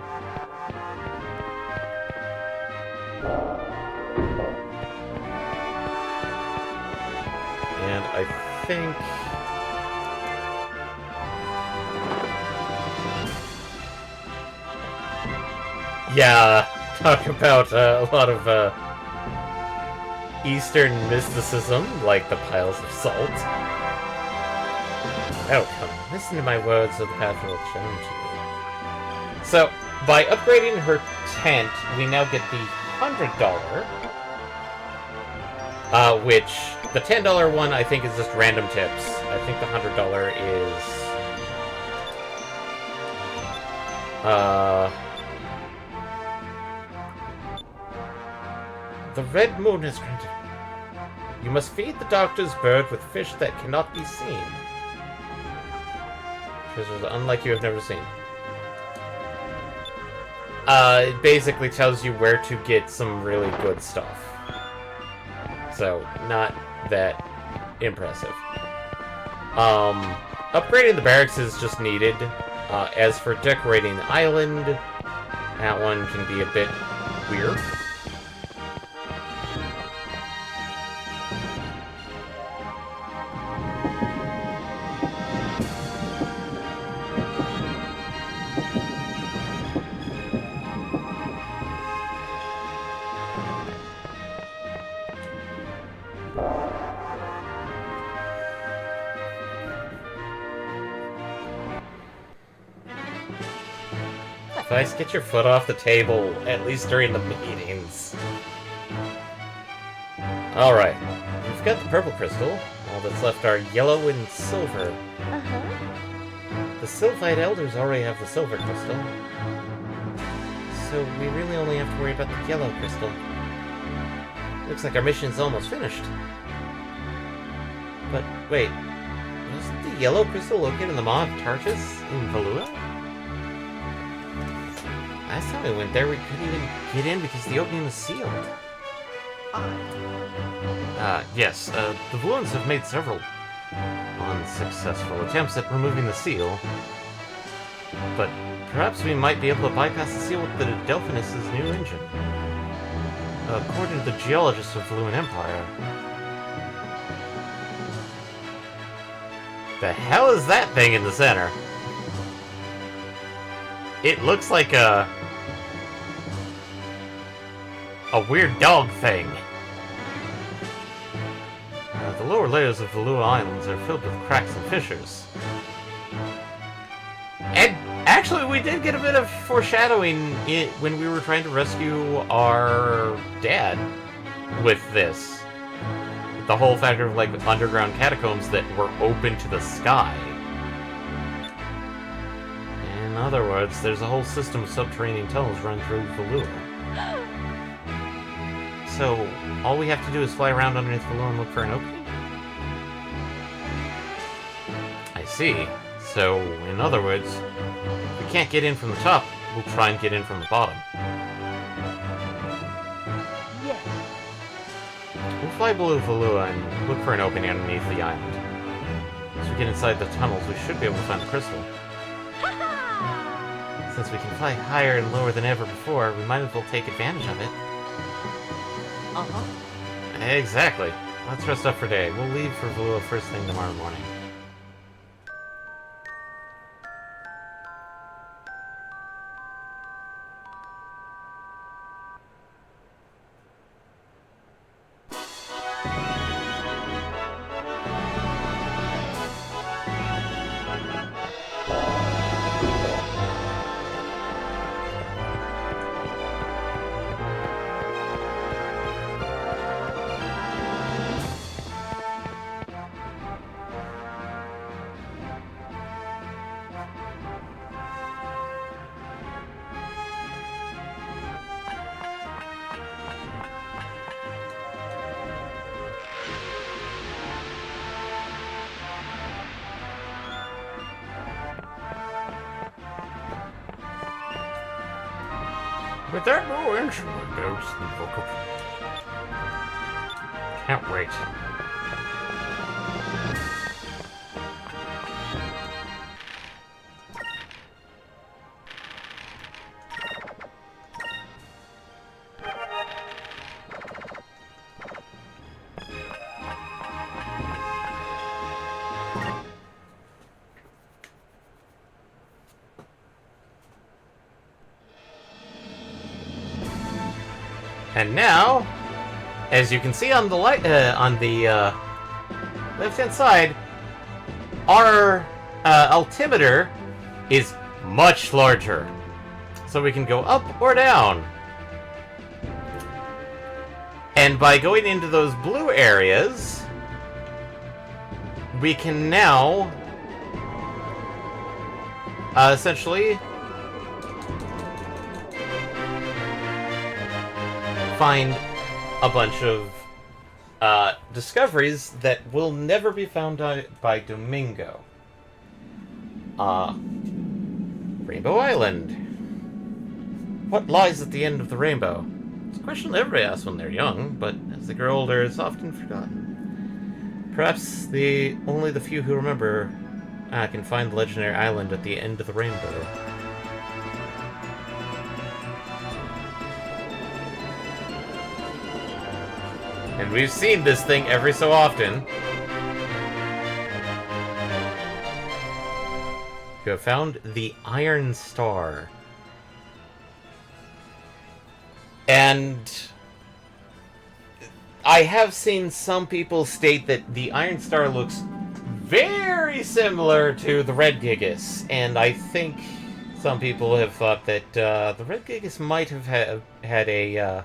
And I think... Yeah, talk about a lot of Eastern mysticism, like the piles of salt. Oh, come on, listen to my words of the path will shown to you. So, by upgrading her tent, we now get the $100, which the $10 one I think is just random tips. I think the $100 is the red moon has granted. You must feed the doctor's bird with fish that cannot be seen. Fishes unlike you have never seen. It basically tells you where to get some really good stuff. So, not that impressive. Upgrading the barracks is just needed. As for decorating the island, that one can be a bit weird. Vice, get your foot off the table, at least during the meetings. Alright, we've got the purple crystal. All that's left are yellow and silver. The Sylphite Elders already have the silver crystal. So we really only have to worry about the yellow crystal. Looks like our mission's almost finished. But, wait. Wasn't the yellow crystal located in the Maw of Tartus in Valua? Last time we went there, we couldn't even get in because the opening was sealed. Yes, the Valuans have made several unsuccessful attempts at removing the seal. But perhaps we might be able to bypass the seal with the Delphinus' new engine. According to the geologists of Valuan Empire. The hell is that thing in the center? It looks like a weird dog thing. The lower layers of the Lua Islands are filled with cracks and fissures. And actually, we did get a bit of foreshadowing when we were trying to rescue our dad with this. The whole factor of, like, underground catacombs that were open to the sky. In other words, there's a whole system of subterranean tunnels run through Valua. So, all we have to do is fly around underneath Valua and look for an opening? I see. So, in other words, if we can't get in from the top, we'll try and get in from the bottom. Yes. We'll fly below Valua and look for an opening underneath the island. As we get inside the tunnels, we should be able to find the crystal. Since we can fly higher and lower than ever before, we might as well take advantage of it. Uh-huh. Exactly. Let's rest up for day. We'll leave for Valua first thing tomorrow morning. But that no instrument goes in the book of... Can't wait. And now, as you can see on the left-hand side, our altimeter is much larger, so we can go up or down. And by going into those blue areas, we can now essentially find a bunch of discoveries that will never be found by Domingo. Rainbow Island. What lies at the end of the rainbow? It's a question that everybody asks when they're young, but as they grow older, it's often forgotten. Perhaps only the few who remember can find the legendary island at the end of the rainbow. And we've seen this thing every so often. You have found the Iron Star. And I have seen some people state that the Iron Star looks very similar to the Red Gigas, and I think some people have thought that the Red Gigas might have had a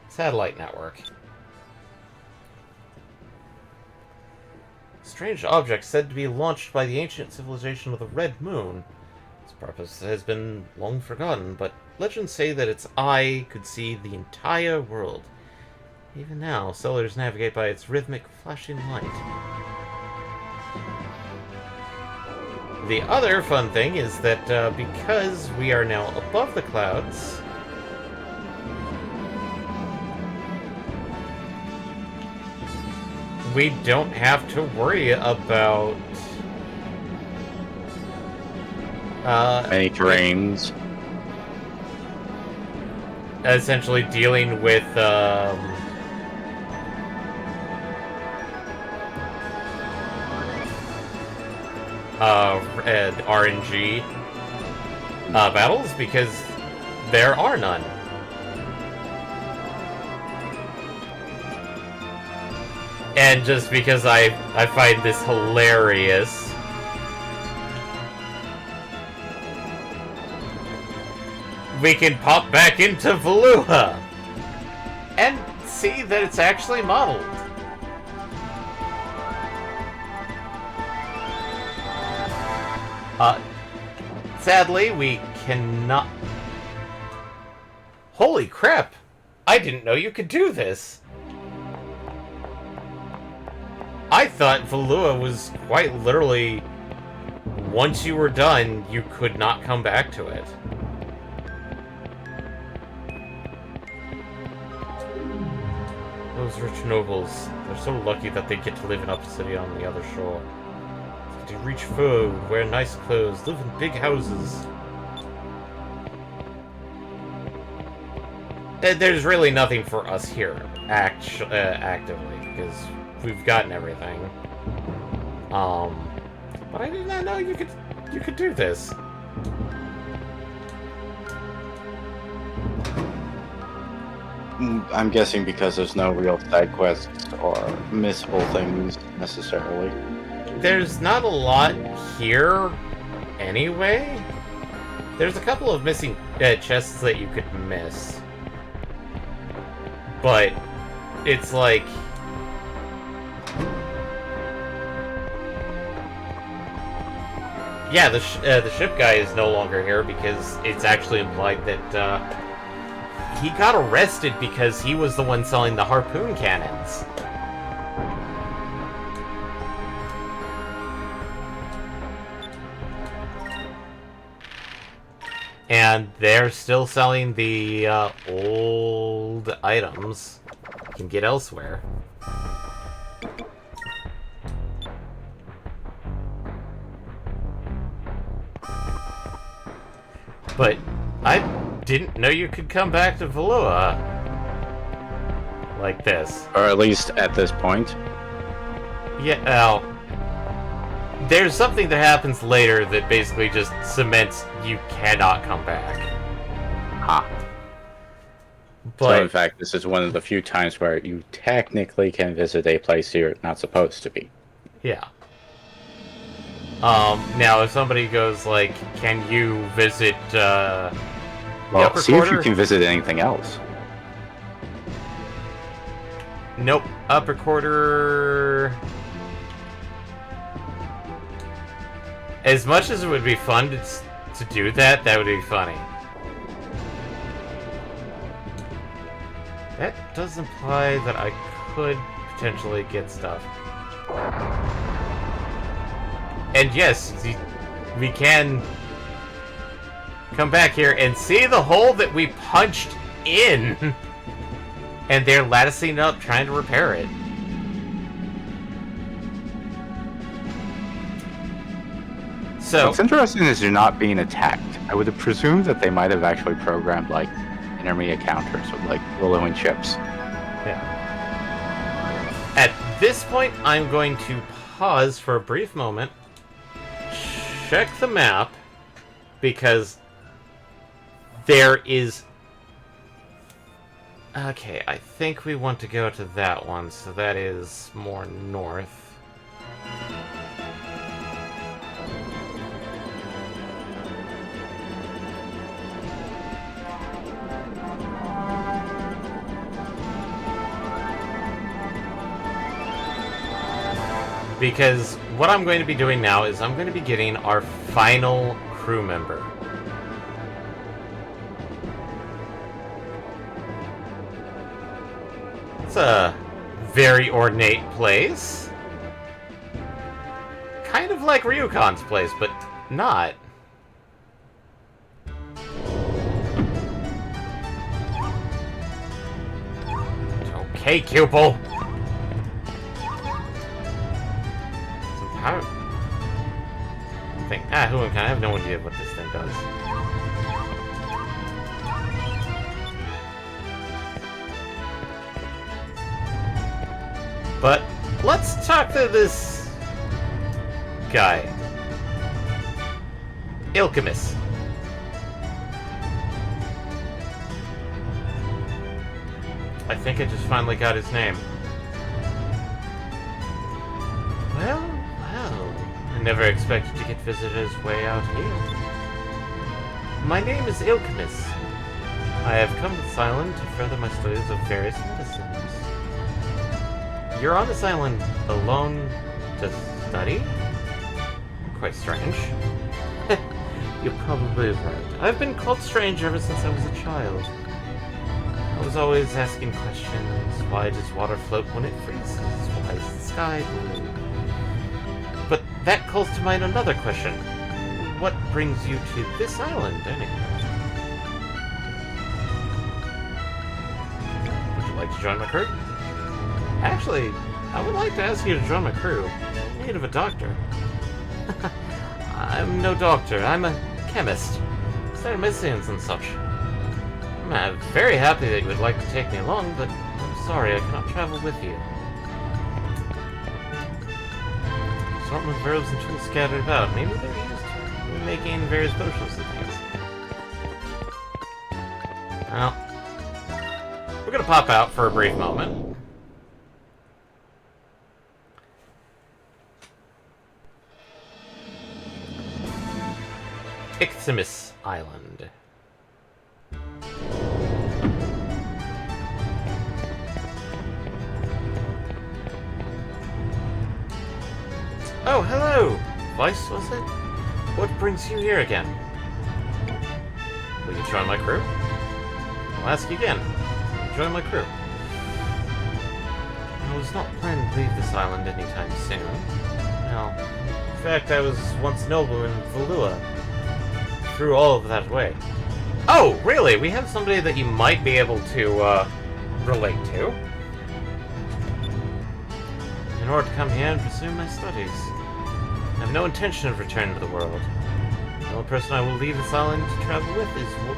satellite network. Strange object said to be launched by the ancient civilization of the Red Moon. Its purpose has been long forgotten, but legends say that its eye could see the entire world. Even now, sailors navigate by its rhythmic, flashing light. The other fun thing is that because we are now above the clouds, we don't have to worry about Any terrains. essentially dealing with RNG. battles because there are none. And just because I find this hilarious. We can pop back into Valua and see that it's actually modeled. Sadly, we cannot... Holy crap! I didn't know you could do this! I thought Valua was quite literally... Once you were done, you could not come back to it. Those rich nobles, they're so lucky that they get to live in Upper City on the other shore. They get to reach food, wear nice clothes, live in big houses. There's really nothing for us here, actively, because we've gotten everything. But I did not know you could do this. I'm guessing because there's no real side quests or missable things necessarily. There's not a lot here, anyway. There's a couple of missing chests that you could miss. But it's like... Yeah, the ship guy is no longer here because it's actually implied that he got arrested because he was the one selling the harpoon cannons. And they're still selling the old items you can get elsewhere. But I didn't know you could come back to Valua like this. Or at least at this point. Yeah, well, there's something that happens later that basically just cements you cannot come back. Ha. But, So in fact, this is one of the few times where you technically can visit a place you're not supposed to be. yeah. Now if somebody goes like, can you visit, the Well, upper see quarter? if you can visit anything else. Nope. Upper quarter... As much as it would be fun to do that, that would be funny. That does imply that I could potentially get stuff. And yes, we can come back here and see the hole that we punched in. And they're latticing it up, trying to repair it. So, What's interesting is you're not being attacked. I would have presumed that they might have actually programmed like intermediate counters with like rolling chips. yeah. At this point, I'm going to pause for a brief moment, check the map, because there is... Okay, I think we want to go to that one, so that is more north. Because what I'm going to be doing now is I'm going to be getting our final crew member. It's a very ornate place. Kind of like Ryukon's place, but not. Okay, Cupel. How... who am I? I have no idea what this thing does. But let's talk to this guy. Ilkemis. I think I just finally got his name. Well, I never expected to get visitors way out here. My name is Ilkamis. I have come to this island to further my studies of various medicines. You're on this island alone to study? Quite strange. You're probably right. I've been called strange ever since I was a child. I was always asking questions. Why does water float when it freezes? Why is the sky blue? But that calls to mind another question. What brings you to this island, anyway? Would you like to join my crew? Actually, I would like to ask you to join my crew. In need of a doctor. I'm no doctor. I'm a chemist. Study medicines and such. I'm very happy that you would like to take me along, but I'm sorry I cannot travel with you. Assortment of herbs and tools scattered about. Maybe they're used in making various potions and things. Well, we're gonna pop out for a brief moment. Ixtimis Island. Oh, hello! Vice, was it? What brings you here again? Will you join my crew? I'll ask you again. Join my crew. I was not planning to leave this island anytime soon. Well, in fact, I was once noble in Valua. Threw all of that away. Oh, really? We have somebody that you might be able to, relate to. In order to come here and pursue my studies. I have no intention of returning to the world. The only person I will leave this island to travel with is he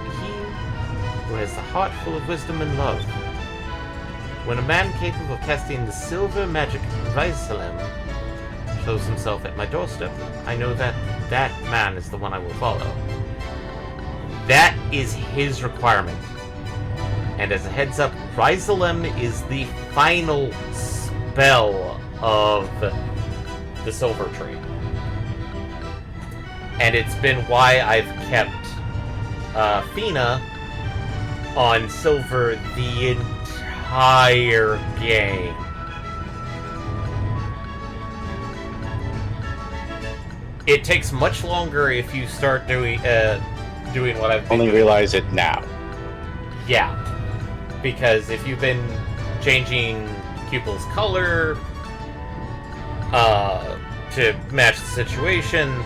who has the heart full of wisdom and love. When a man capable of casting the silver magic Raisalem shows himself at my doorstep, I know that that man is the one I will follow. That is his requirement. And as a heads up, Raisalem is the final spell of the Silver Tree. And it's been why I've kept Fina on Silver the entire game. It takes much longer if you start doing what I've been Only doing. realize it now. Yeah, because if you've been changing pupil's color to match the situation,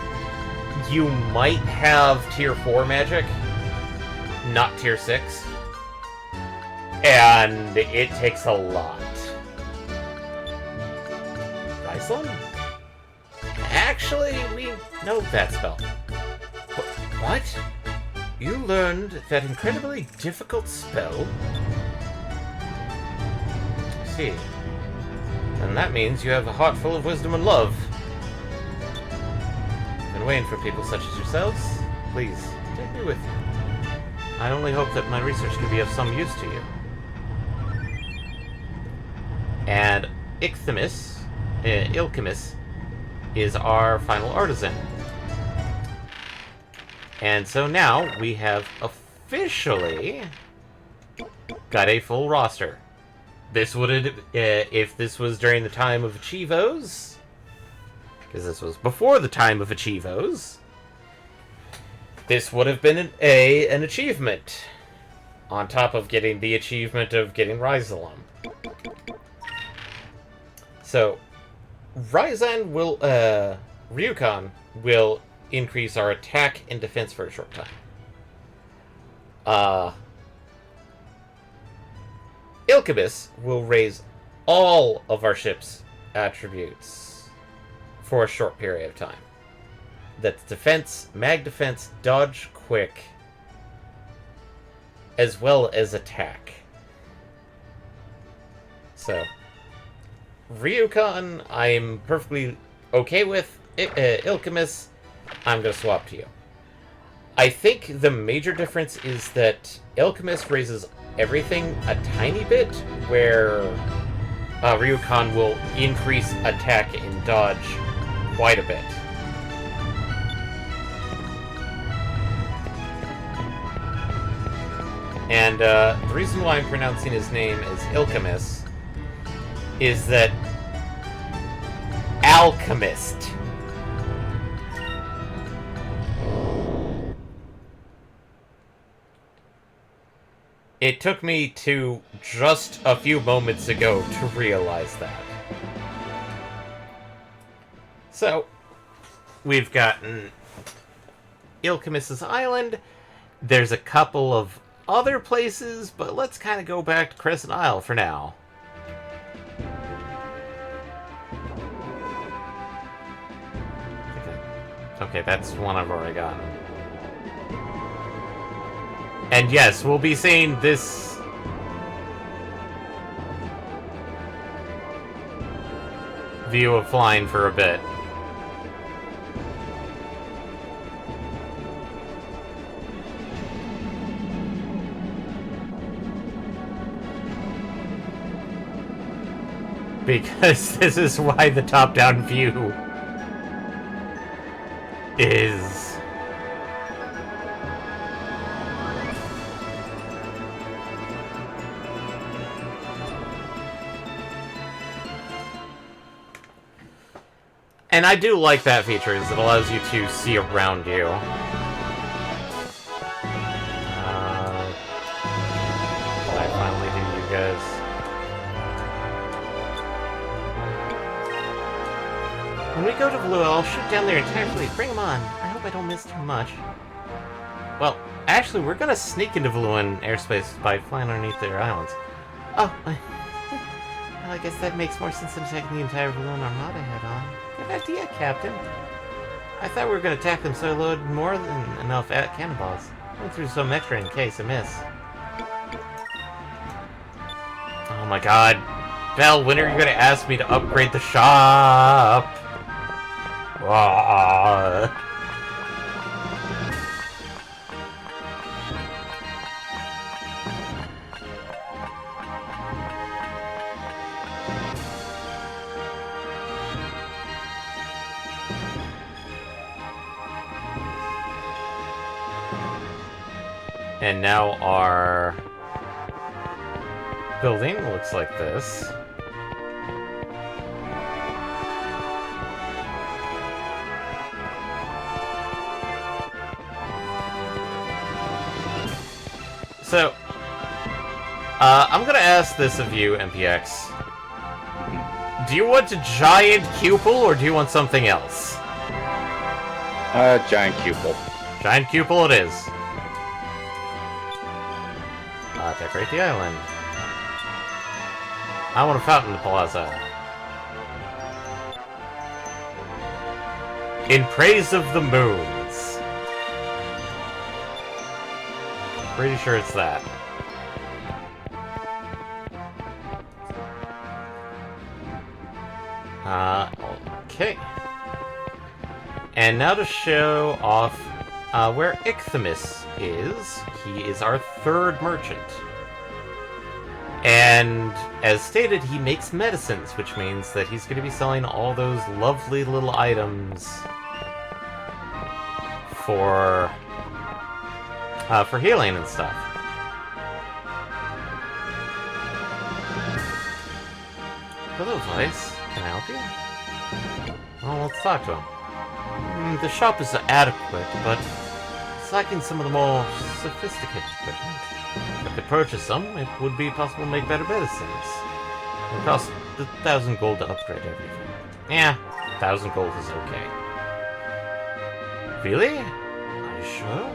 you might have tier 4 magic, not tier 6, and it takes a lot. Iceland? Actually, we know that spell. What? You learned that incredibly difficult spell? I see. And that means you have a heart full of wisdom and love. Been waiting for people such as yourselves. Please, take me with you. I only hope that my research can be of some use to you. And Ilkamis is our final artisan. And so now we have officially got a full roster. This would, if this was during the time of Achievos, because this was before the time of Achievos, this would have been an achievement, on top of getting the achievement of getting Raisalem. So, Ryukon will increase our attack and defense for a short time. Ilkamis will raise all of our ship's attributes for a short period of time. That's defense, mag defense, dodge, quick, as well as attack. So, Ryukon, I'm perfectly okay with. Ilkamis, I'm going to swap to you. I think the major difference is that Ilkamis raises everything a tiny bit, where Ryukan will increase attack and dodge quite a bit. And the reason why I'm pronouncing his name as Ilkamis is that alchemist. It took me to just a few moments ago to realize that. So, we've gotten Ilkamis's Island. There's a couple of other places, but let's kind of go back to Crescent Isle for now. Okay, that's one I've already gotten. And yes, we'll be seeing this view of flying for a bit. Because this is why the top-down view is... And I do like that feature, is it allows you to see around you. I finally do, you guys. When we go to Blue, I'll shoot down their entire fleet. Bring them on. I hope I don't miss too much. Well, actually, we're gonna sneak into Valuan airspace by flying underneath their islands. Oh, well, I guess that makes more sense than attacking the entire Valuan Armada head-on. Good idea, Captain. I thought we were gonna attack them, so I loaded more than enough cannonballs. Went through some extra in case I miss. Oh my god. Belle, when are you gonna ask me to upgrade the shop? And now our building looks like this. So, I'm gonna ask this of you, MPX. Do you want a giant cupel, or do you want something else? Giant cupel. Giant cupel it is. Decorate the island. I want a fountain plaza. In praise of the moons. Pretty sure it's that. Okay. And now to show off where Ichthymis is. He is our third merchant. And as stated, he makes medicines, which means that he's going to be selling all those lovely little items for healing and stuff. Hello, Vice. Can I help you? Well, let's talk to him. The shop is adequate, but it's lacking some of the more sophisticated equipment. If I could purchase some, it would be possible to make better medicines. It would cost 1,000 gold to upgrade everything. Yeah, 1,000 gold is okay. Really? Are you sure?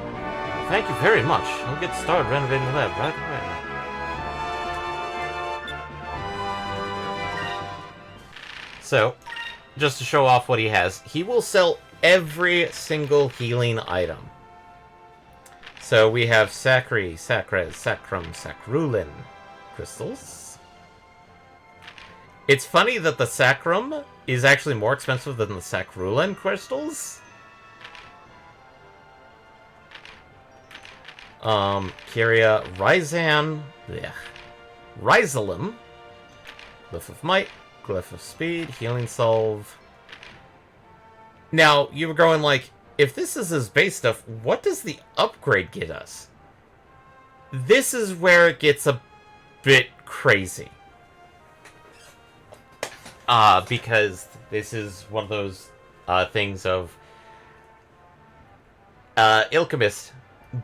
Thank you very much. I'll get started renovating the lab right away. So, just to show off what he has, he will sell every single healing item. So we have Sacri, Sacres, Sacrum, Sacrulin crystals. It's funny that the Sacrum is actually more expensive than the Sacrulin crystals. Kyria, Ryzan, Rhizolum, Glyph of Might, Glyph of Speed, Healing Salve. Now, you were going like, if this is his base stuff, what does the upgrade get us? This is where it gets a bit crazy. Because this is one of those things of... Ilchemist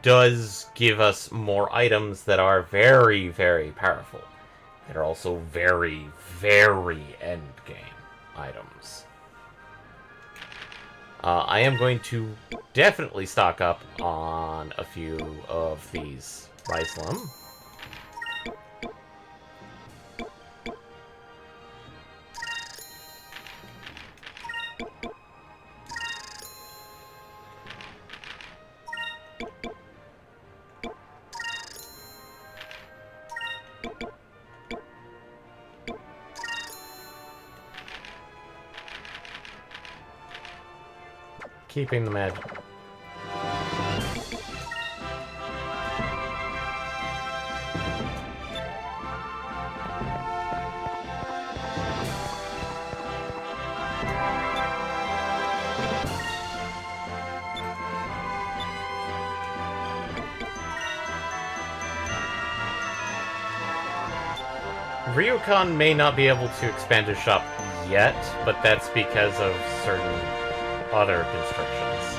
does give us more items that are very, very powerful. That are also very, very endgame items. I am going to definitely stock up on a few of these Rhizolum. Keeping the magic. Ryukon may not be able to expand his shop yet, but that's because of certain other constrictions.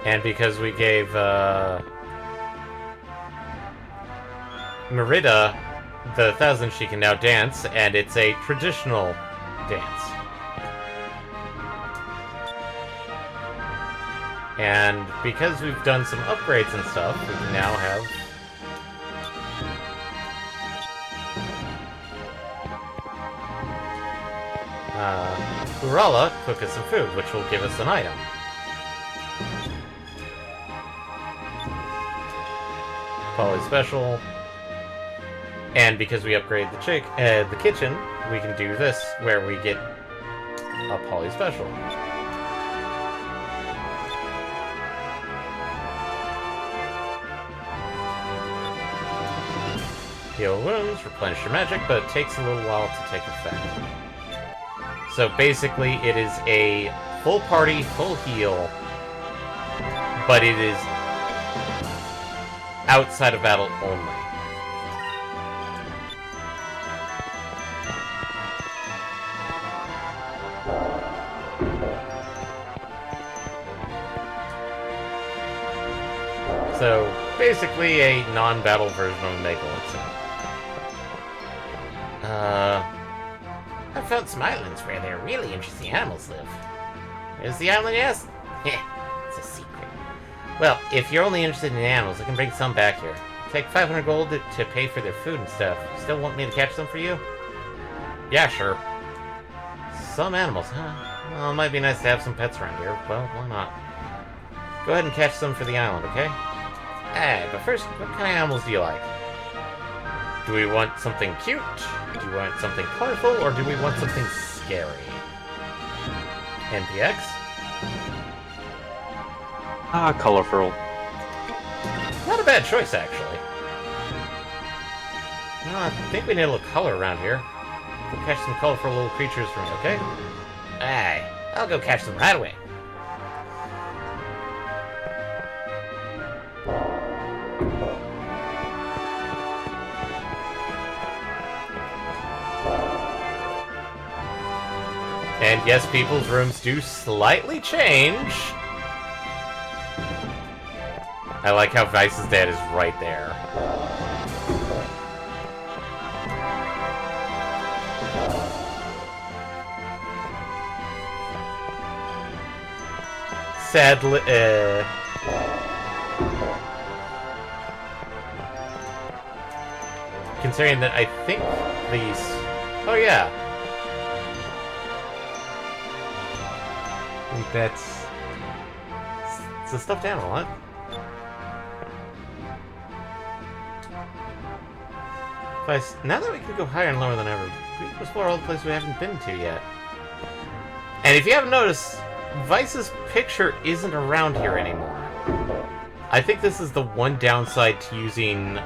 And because we gave Merida the 1,000, she can now dance, and it's a traditional dance. And because we've done some upgrades and stuff, we can now have Urala cook us some food, which will give us an item. Poly Special. And because we upgrade the kitchen, we can do this, where we get a Poly Special. Heal wounds, replenish your magic, but it takes a little while to take effect. So basically, it is a full party, full heal, but it is outside of battle only. So, basically a non-battle version of Mega Elixir. I found some islands where there are really interesting animals live. Where's the island, yes? It's a secret. Well, if you're only interested in animals, I can bring some back here. Take 500 gold to pay for their food and stuff. Still want me to catch them for you? Yeah, sure. Some animals, huh? Well, it might be nice to have some pets around here. Well, why not? Go ahead and catch some for the island, okay? Hey, but first, what kind of animals do you like? Do we want something cute? Do we want something colorful? Or do we want something scary? NPX? Colorful. Not a bad choice, actually. No, I think we need a little color around here. Go catch some colorful little creatures for me, okay? Aye, I'll go catch them right away. And yes, people's rooms do slightly change. I like how Vice's dad is right there. Sadly, considering that I think these... Oh yeah. I think that's... It's a stuffed animal, huh? Vice, now that we can go higher and lower than ever, we can explore all the places we haven't been to yet. And if you haven't noticed, Vice's picture isn't around here anymore. I think this is the one downside to using,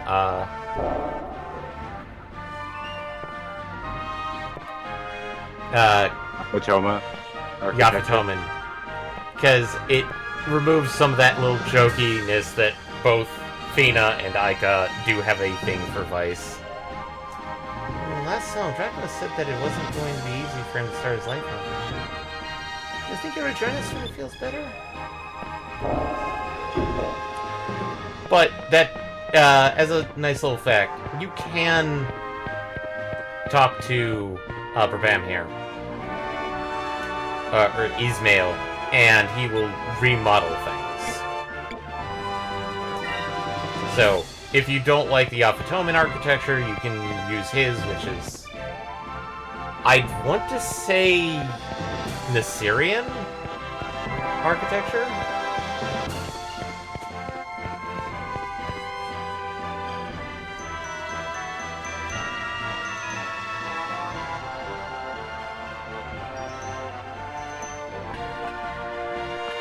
Otoma. Yapatoman. Because it removes some of that little jokiness that both Fina and Aika do have a thing for Vice. Last song, Dracula said that it wasn't going to be easy for him to start his life over. Do you think he'll rejoin us when he feels better? But that, as a nice little fact, you can talk to Brabham here. Or Ismail, and he will remodel things. So, if you don't like the Afatoman architecture, you can use his, which is... I'd want to say... Nasirian architecture?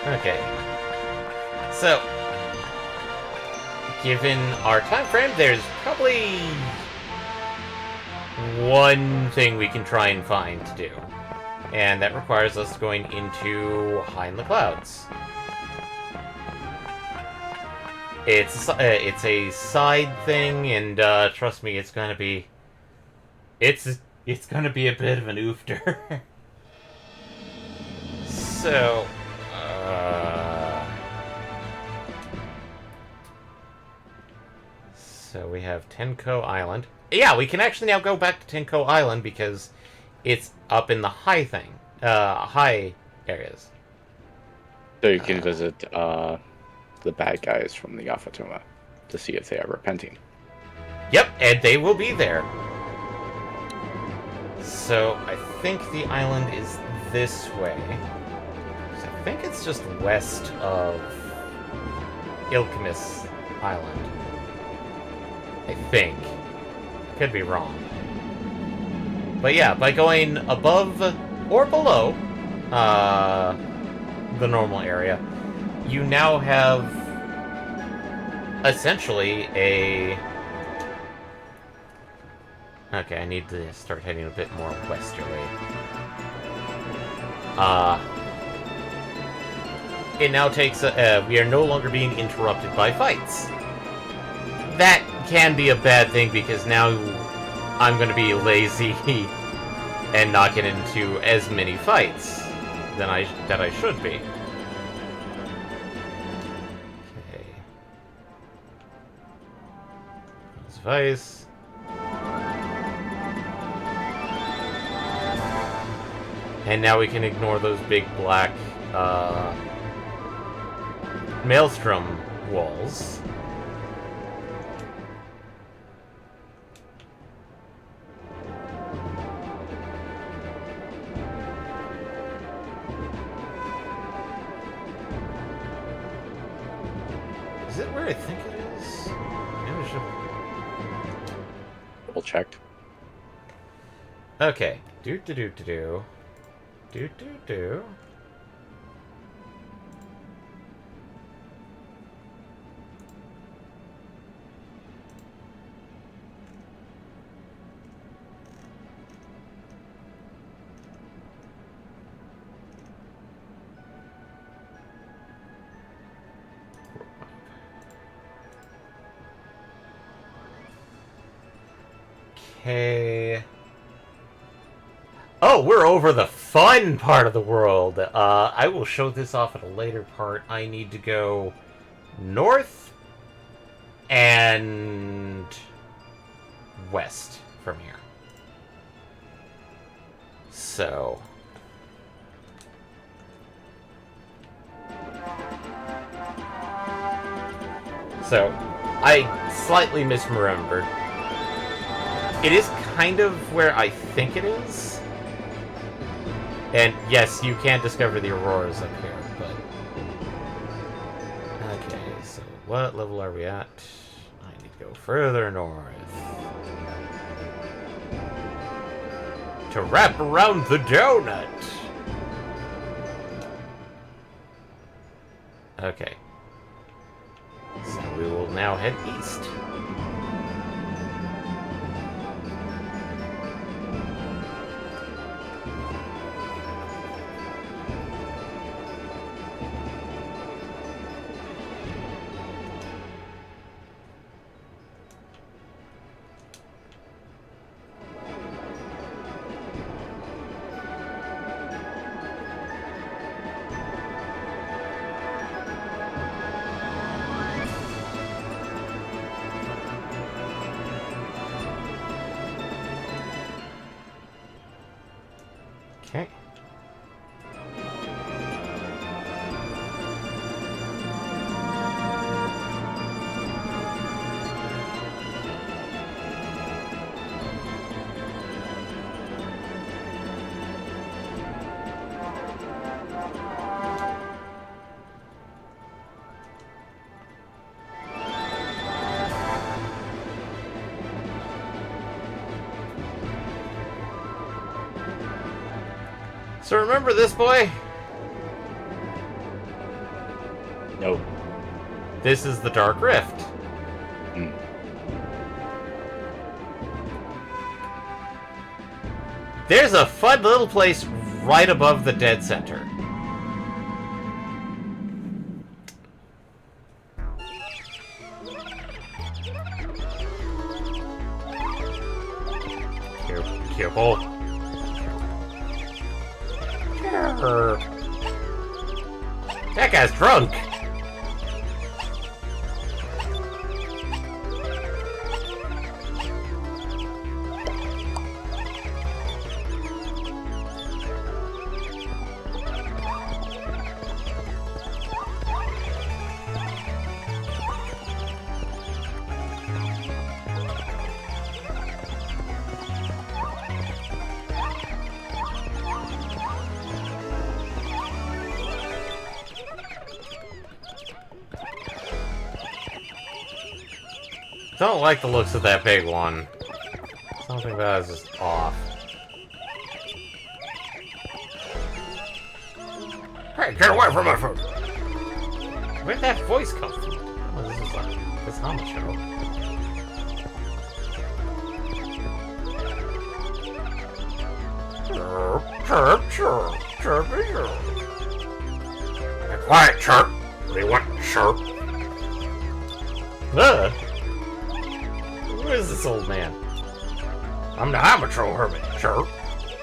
Okay. So, given our time frame, there's probably one thing we can try and find to do. And that requires us going into High in the Clouds. It's a side thing, and trust me, it's gonna be a bit of an oofter. So, so we have Tenko Island. Yeah, we can actually now go back to Tenko Island because it's up in the high thing, high areas. So you can visit the bad guys from the Afatoma to see if they are repenting. Yep, and they will be there. So I think the island is this way. So I think it's just west of Ilkemis Island. I think. Could be wrong. But yeah, by going above or below the normal area, you now have essentially a... Okay, I need to start heading a bit more westerly. It now takes... we are no longer being interrupted by fights. That can be a bad thing because now I'm going to be lazy and not get into as many fights that I should be. Okay. That's Vice. And now we can ignore those big black maelstrom walls. Is it where I think it is? Maybe I should... Double checked. Okay. Do-do-do-do-do. Do-do-do. Okay. Oh, we're over the fun part of the world. I will show this off at a later part. I need to go north and west from here. So... I slightly misremembered. It is kind of where I think it is. And yes, you can discover the auroras up here, but... Okay, so what level are we at? I need to go further north. To wrap around the donut. Okay. So we will now head east. Okay. So remember this boy? No. This is the Dark Rift. Mm. There's a fun little place right above the dead center. Careful. That guy's drunk. Don't like the looks of that big one. Something about it is just off. Hey, get away from my food! Where'd that voice come from? Oh, this is like this Hama show. Chirp, chirp, chirp, chirp, chirp. Quiet, chirp. We want chirp. Who is this old man? I'm the Amateur Hermit, chirp.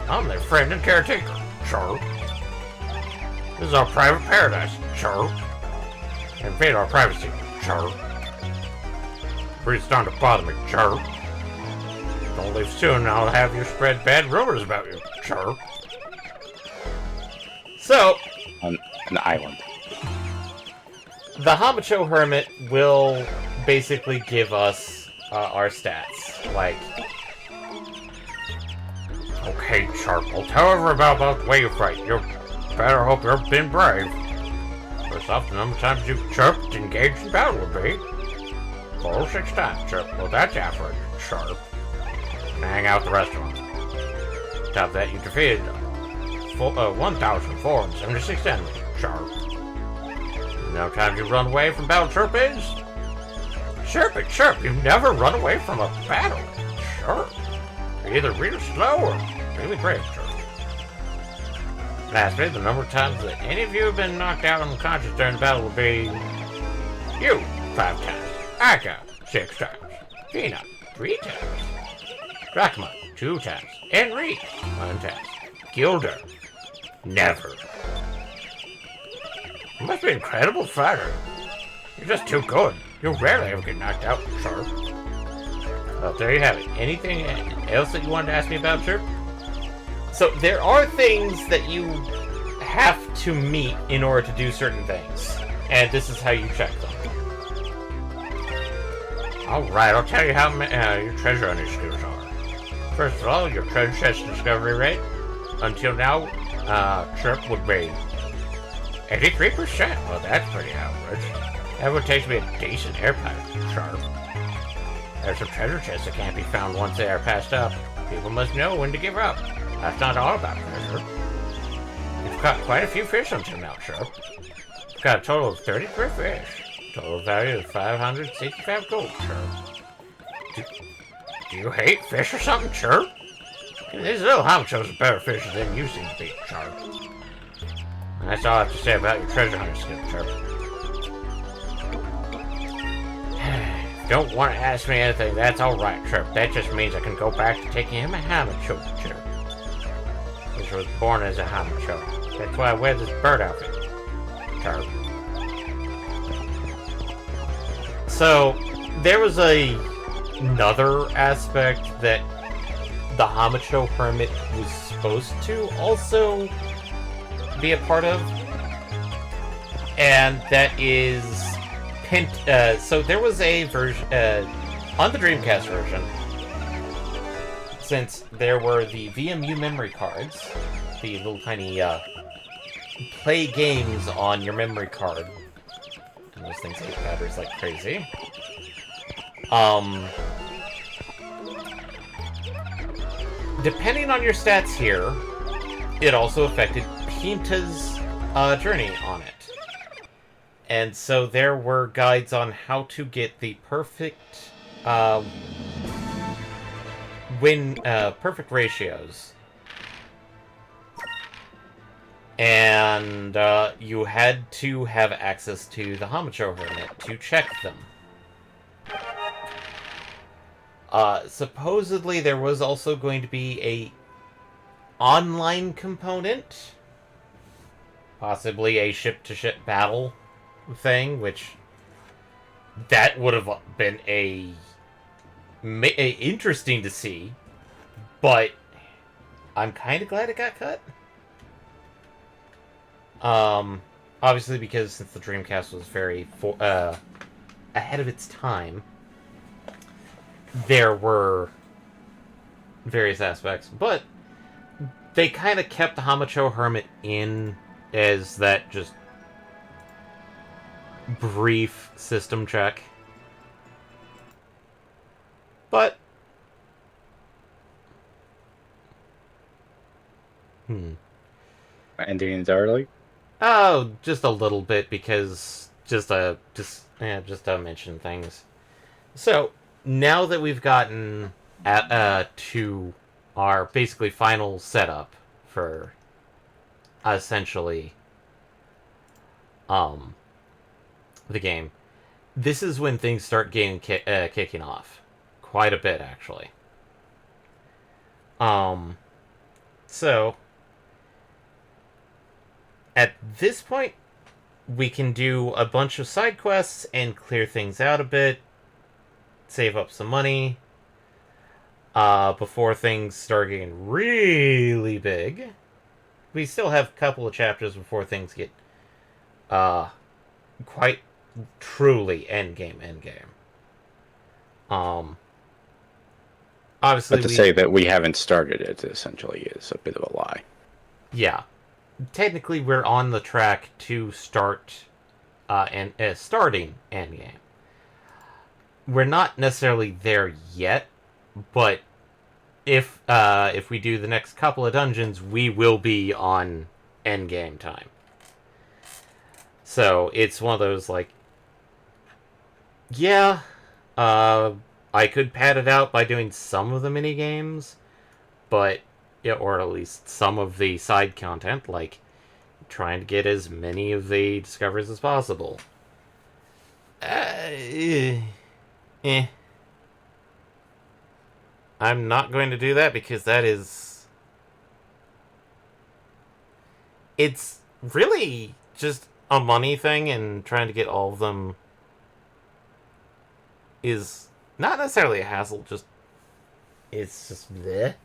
I'm their friend and caretaker, chirp. This is our private paradise, chirp. Invade our privacy, chirp. Please don't to bother me, chirp. Don't leave soon, I'll have you spread bad rumors about you, chirp. So, On an island. the Hamacho Hermit will basically give us our stats. Like, okay, Sharp, I'll tell everyone about the way you fight. You better hope you've been brave. First off, the number of times you've chirped engaged in battle would be 406 times, Chirp. Well, that's average, Sharp. And hang out the rest of them. On top of that, you defeated 1,476 enemies, Sharp. The number of times you run away from battle, Chirp is... Chirp, you've never run away from a battle, Chirp. You're either really slow or really brave, Chirp. Lastly, the number of times that any of you have been knocked out unconscious during the battle will be... You, 5 times. Aka, 6 times. Tina, 3 times. Drachma, 2 times. And Reed, 1 time. Gilder, never. You must be an incredible fighter. You're just too good. You rarely ever get knocked out, Chirp. Well, there you have it. Anything else that you wanted to ask me about, Chirp? So there are things that you have to meet in order to do certain things. And this is how you check them. Alright, I'll tell you how your treasure initiatives are. First of all, your treasure chest discovery rate. Until now, Chirp would be 83%. Well, that's pretty average. That would take me a decent air pilot, Sharp. There's some treasure chests that can't be found once they are passed up. People must know when to give up. That's not all about treasure. You've caught quite a few fish on your mouth, Sharp. You've got a total of 33 fish. Total value of 565 gold, Sharp. Do you hate fish or something, Chirp? These little homichos are better fish than you seem to be, Chirp. That's all I have to say about your treasure hunter skill, Chirp. Don't want to ask me anything, that's alright, Chirp. That just means I can go back to taking him a hamicho, Chirp. Which was born as a hamicho. That's why I wear this bird outfit, Chirp. So, there was another aspect that the Hamacho Hermit was supposed to also be a part of, and that is so there was a version on the Dreamcast version, since there were the VMU memory cards, the little tiny play games on your memory card, and those things take batteries like crazy. Depending on your stats here, it also affected Pinta's journey on it. And so there were guides on how to get the perfect perfect ratios. And you had to have access to the Hamacho Hermit to check them. Supposedly there was also going to be a online component, possibly a ship-to-ship battle thing, which that would have been a interesting to see, but I'm kind of glad it got cut. Obviously because since the Dreamcast was very ahead of its time, there were various aspects, but they kind of kept the Hamacho Hermit in as that just brief system check. But ending entirely? Oh, just a little bit, because just to mention things. So now that we've gotten to our basically final setup for essentially the game, this is when things start kicking off quite a bit, actually. So at this point we can do a bunch of side quests and clear things out a bit, save up some money before things start getting really big. We still have a couple of chapters before things get quite truly endgame. Obviously, But to say that we haven't started it essentially is a bit of a lie. Yeah, technically we're on the track to start starting endgame. We're not necessarily there yet, but if we do the next couple of dungeons, we will be on endgame time. So it's one of those, like, yeah, I could pad it out by doing some of the mini games, but or at least some of the side content, like trying to get as many of the discoveries as possible. I'm not going to do that because that is... It's really just a money thing, and trying to get all of them is not necessarily a hassle, just... It's just bleh.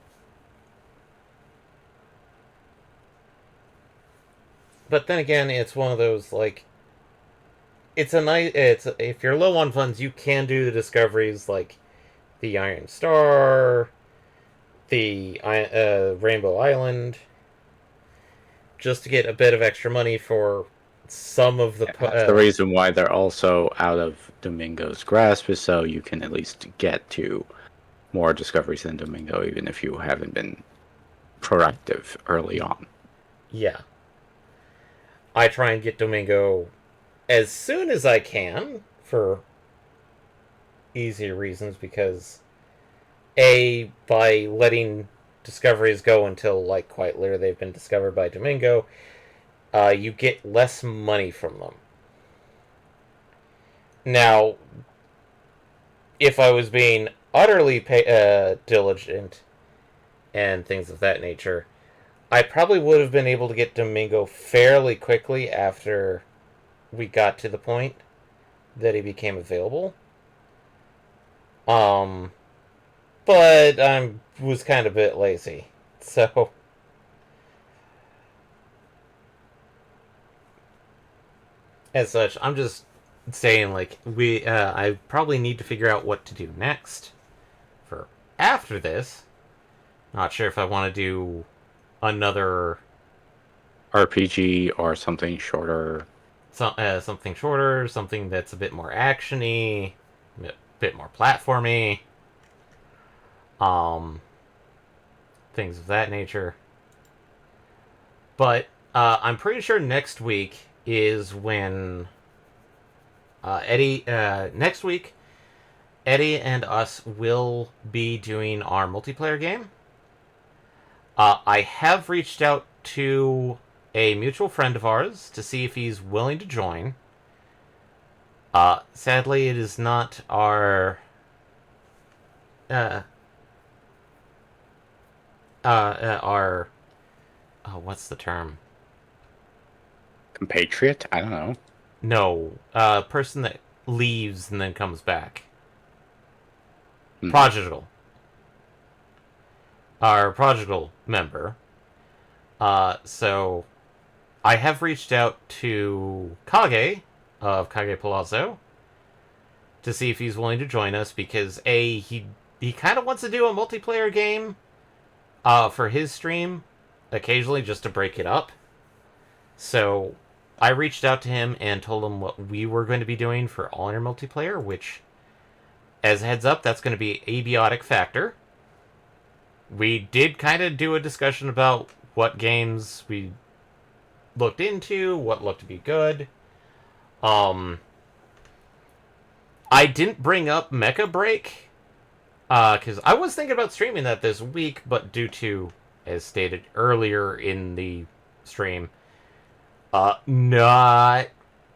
But then again, it's one of those, like... It's a nice... if you're low on funds, you can do the discoveries, like the Iron Star, the Rainbow Island, just to get a bit of extra money for some of the That's the reason why they're also out of Domingo's grasp, is so you can at least get to more discoveries than Domingo, even if you haven't been proactive early on. yeah. I try and get Domingo as soon as I can for easy reasons, because by letting discoveries go until like quite later they've been discovered by Domingo, you get less money from them. Now, if I was being utterly diligent and things of that nature, I probably would have been able to get Domingo fairly quickly after we got to the point that he became available. But I was kind of a bit lazy, so as such, I'm just saying, like, I probably need to figure out what to do next for after this. Not sure if I want to do another RPG or something shorter. something shorter, something that's a bit more actiony, a bit more platformy, things of that nature. But I'm pretty sure next week is when next week, Eddie and us will be doing our multiplayer game. I have reached out to a mutual friend of ours to see if he's willing to join. Sadly, it is not our what's the term? Compatriot? I don't know. No, person that leaves and then comes back. Hmm. Prodigal. Our Prodigal member. So I have reached out to Kage of Kage Palazzo to see if he's willing to join us, because he kind of wants to do a multiplayer game for his stream occasionally, just to break it up. So I reached out to him and told him what we were going to be doing for all our multiplayer, which, as a heads up, that's going to be Abiotic Factor. We did kind of do a discussion about what games we looked into, what looked to be good. I didn't bring up Mecha Break, because I was thinking about streaming that this week, but due to, as stated earlier in the stream,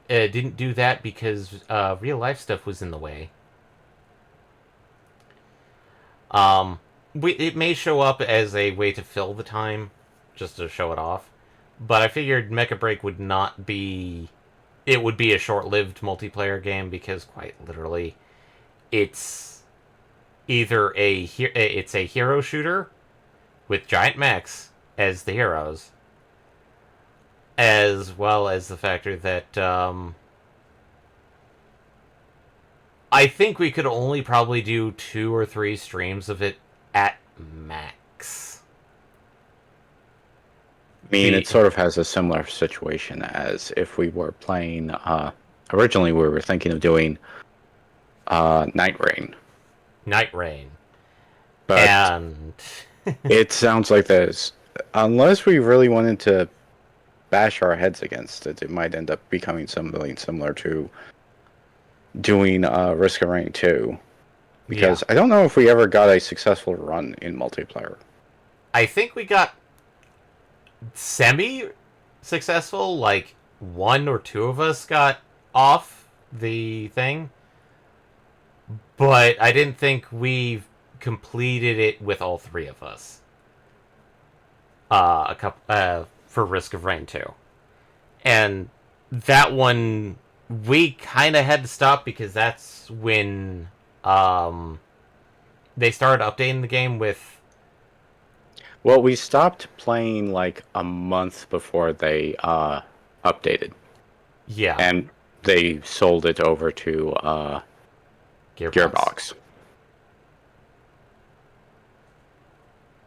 didn't do that because real life stuff was in the way. It may show up as a way to fill the time, just to show it off, but I figured Mecha Break would not be. It would be a short-lived multiplayer game, because quite literally, it's either a hero shooter with giant mechs as the heroes, as well as the factor that I think we could only probably do 2 or 3 streams of it at max. I mean, it sort of has a similar situation as if we were playing. Originally, we were thinking of doing Night Rain. Night Rain. But and it sounds like there's. Unless we really wanted to bash our heads against it, it might end up becoming something similar to doing Risk of Rain 2. Because I don't know if we ever got a successful run in multiplayer. I think we got semi-successful, like 1 or 2 of us got off the thing, but I didn't think we completed it with all 3 of us. For Risk of Rain 2. And that one, we kind of had to stop because that's when they started updating the game with. Well, we stopped playing like a month before they updated. Yeah. And they sold it over to Gearbox.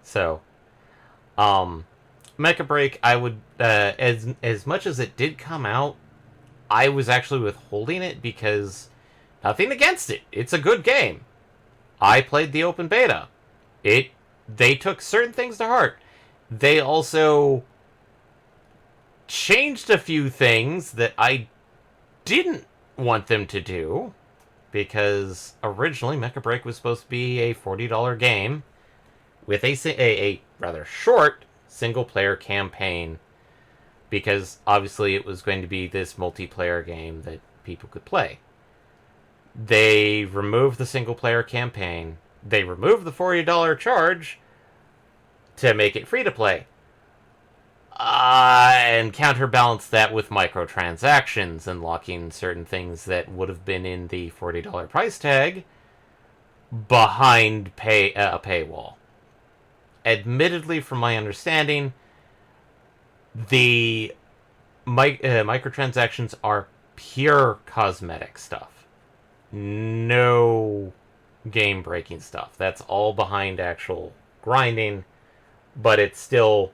So, Mecha Break, I would, as much as it did come out I was actually withholding it because nothing against it. It's a good game. I played the open beta. They took certain things to heart. They also changed a few things that I didn't want them to do, because originally Mecha Break was supposed to be a $40 game with a rather short single-player campaign, because obviously it was going to be this multiplayer game that people could play. They removed the single-player campaign. They removed the $40 charge to make it free to play. And counterbalance that with microtransactions and locking certain things that would have been in the $40 price tag behind a paywall. Admittedly, from my understanding, the microtransactions are pure cosmetic stuff. No game-breaking stuff. That's all behind actual grinding, but it's still...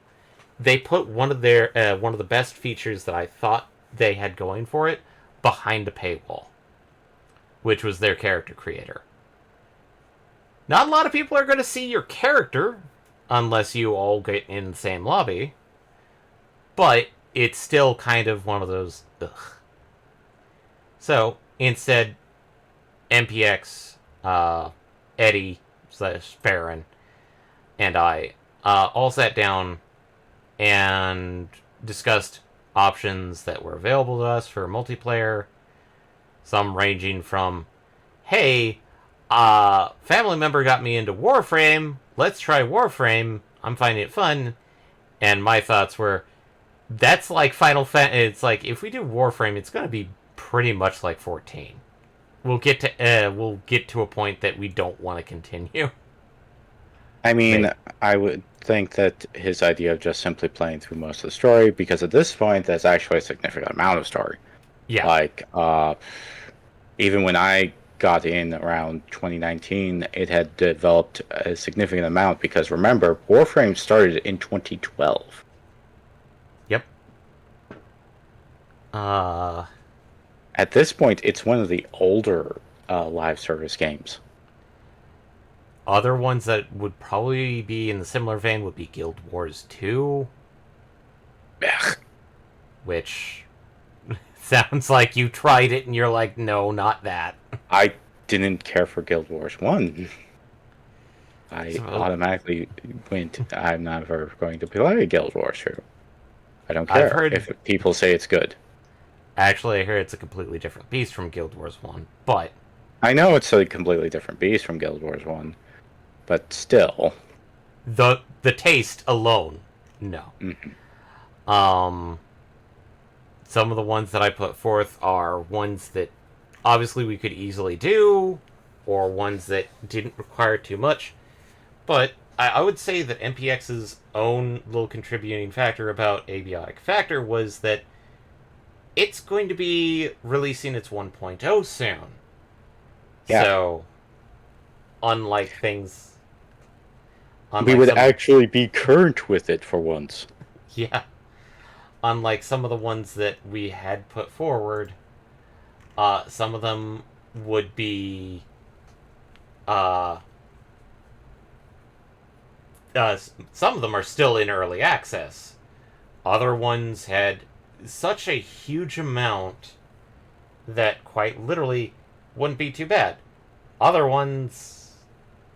They put one of the best features that I thought they had going for it behind a paywall, which was their character creator. Not a lot of people are going to see your character unless you all get in the same lobby, but it's still kind of one of those ugh. So instead, MPX, Eddie / Baron, and I all sat down and discussed options that were available to us for multiplayer. Some ranging from, hey, family member got me into Warframe, let's try Warframe, I'm finding it fun. And my thoughts were, that's like Final Fantasy. It's like, if we do Warframe, it's going to be pretty much like 14. We'll get to a point that we don't want to continue. I mean, I would think that his idea of just simply playing through most of the story, because at this point, that's actually a significant amount of story. Yeah. Like, even when I got in around 2019, it had developed a significant amount, because remember, Warframe started in 2012. Yep. At this point, it's one of the older live service games. Other ones that would probably be in the similar vein would be Guild Wars 2. Ugh. Which sounds like you tried it and you're like, no, not that. I didn't care for Guild Wars 1. I automatically went, I'm never going to play Guild Wars 2. I don't care if people say it's good. Actually, I hear it's a completely different beast from Guild Wars 1, but... I know it's a completely different beast from Guild Wars 1, but still... The taste alone, no. Mm-hmm. Some of the ones that I put forth are ones that obviously we could easily do, or ones that didn't require too much, but I would say that MPX's own little contributing factor about Abiotic Factor was that it's going to be releasing its 1.0 soon. Yeah. So, unlike things... we would actually be current with it for once. Yeah. Unlike some of the ones that we had put forward, some of them would be... some of them are still in early access. Other ones had such a huge amount that quite literally wouldn't be too bad. Other ones,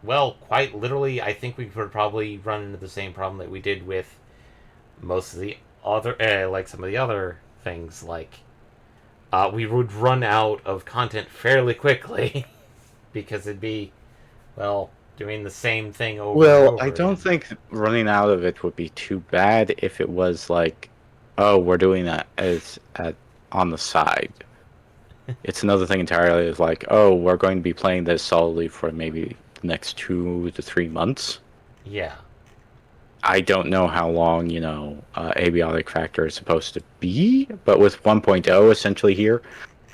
well, quite literally, I think we could probably run into the same problem that we did with most of the other, like some of the other things, like, we would run out of content fairly quickly, because it'd be, well, doing the same thing over and over I don't again. think running out of it would be too bad if it was like, oh, we're doing that on the side. It's another thing entirely. It's like, oh, we're going to be playing this solidly for maybe the next 2 to 3 months. Yeah. I don't know how long, Abiotic Factor is supposed to be, but with 1.0 essentially here,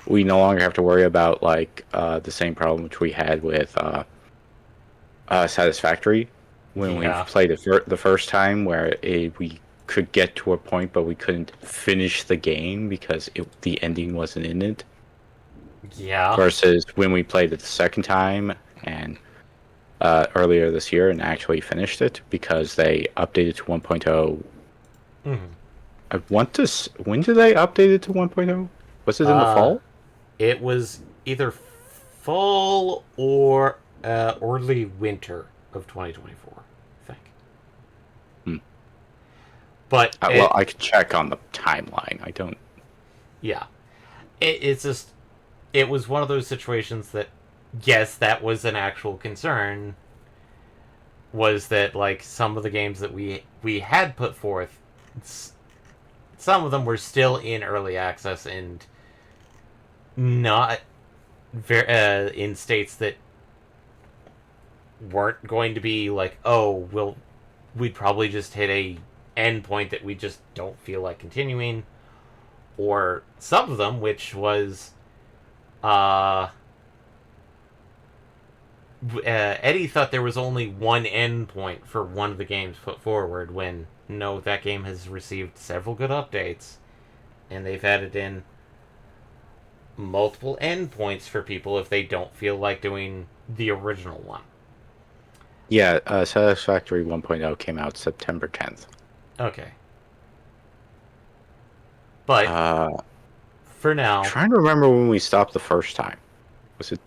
we no longer have to worry about like the same problem which we had with Satisfactory when we played it the first time, where we could get to a point, but we couldn't finish the game because the ending wasn't in it. Yeah. Versus when we played it the second time and earlier this year and actually finished it because they updated to 1.0. Mm-hmm. I want to. When did they update it to 1.0? Was it in the fall? It was either fall or early winter of 2024, I think. Hmm. But Well, I could check on the timeline. I don't. Yeah, it's just it was one of those situations that, yes, that was an actual concern. Was that like some of the games that we had put forth, some of them were still in early access and not in states that weren't going to be like, oh, we'd probably just hit a end point that we just don't feel like continuing, or some of them, which was Eddie thought there was only one end point for one of the games put forward, when no, that game has received several good updates, and they've added in multiple endpoints for people if they don't feel like doing the original one. Yeah, Satisfactory 1.0 came out September 10th. Okay. But for now, I'm trying to remember when we stopped the first time. Was it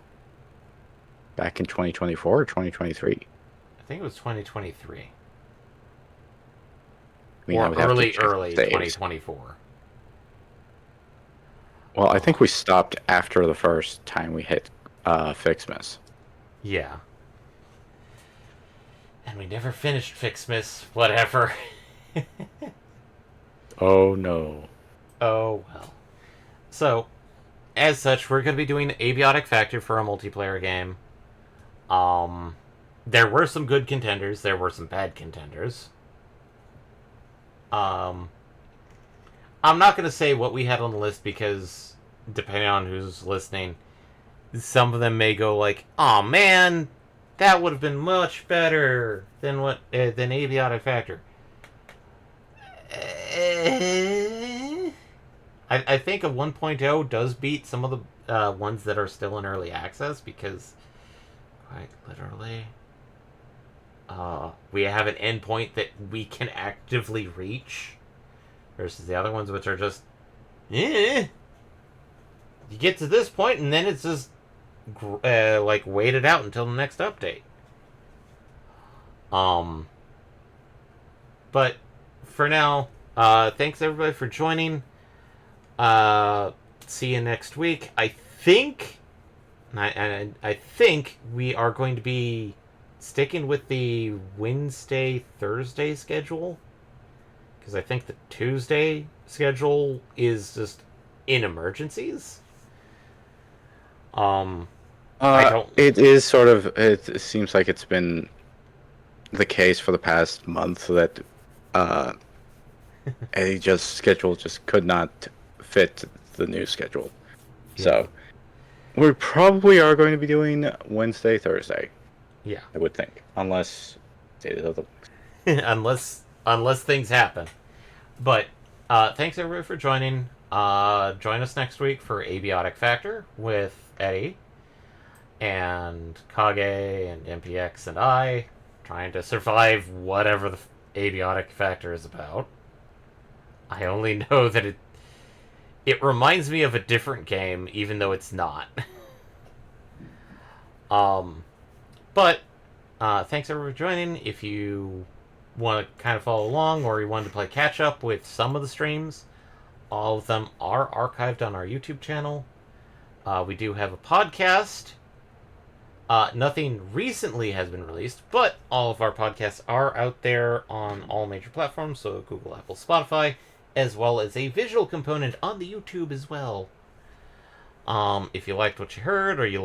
back in 2024 or 2023? I think it was 2023. I mean, I Or would have to early check the saves. 2024. Well, I think we stopped after the first time we hit Fixmas. Yeah. And we never finished Fixmas, whatever. Oh no. Oh well. So, as such, we're going to be doing Abiotic Factor for a multiplayer game. There were some good contenders, there were some bad contenders. I'm not going to say what we had on the list because, depending on who's listening, some of them may go like, "Oh man, that would have been much better than than Abiotic Factor." I think a 1.0 does beat some of the ones that are still in early access because, quite literally, we have an endpoint that we can actively reach, versus the other ones which are just, you get to this point and then it's just like wait it out until the next update. But for now, thanks everybody for joining. See you next week. I think we are going to be sticking with the Wednesday Thursday schedule, because I think the Tuesday schedule is just in emergencies. I don't. It is sort of. It seems like it's been the case for the past month that schedule just could not fit the new schedule. Yeah. So we probably are going to be doing Wednesday, Thursday. Yeah. I would think, unless unless things happen. But thanks everybody for joining. Join us next week for Abiotic Factor with Eddie and Kage and MPX and I, trying to survive whatever the Abiotic Factor is about. I only know that it reminds me of a different game, even though it's not. But thanks everyone for joining. If you want to kind of follow along, or you wanted to play catch up with some of the streams, all of them are archived on our YouTube channel. We do have a podcast. Nothing recently has been released, but all of our podcasts are out there on all major platforms, so Google, Apple, Spotify, as well as a visual component on the YouTube as well. If you liked what you heard, or you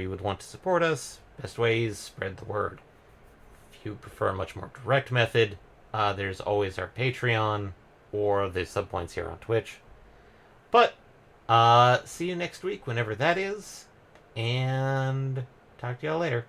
would want to support us, best ways, spread the word. If you prefer a much more direct method, there's always our Patreon or the subpoints here on Twitch. But see you next week, whenever that is, and talk to y'all later.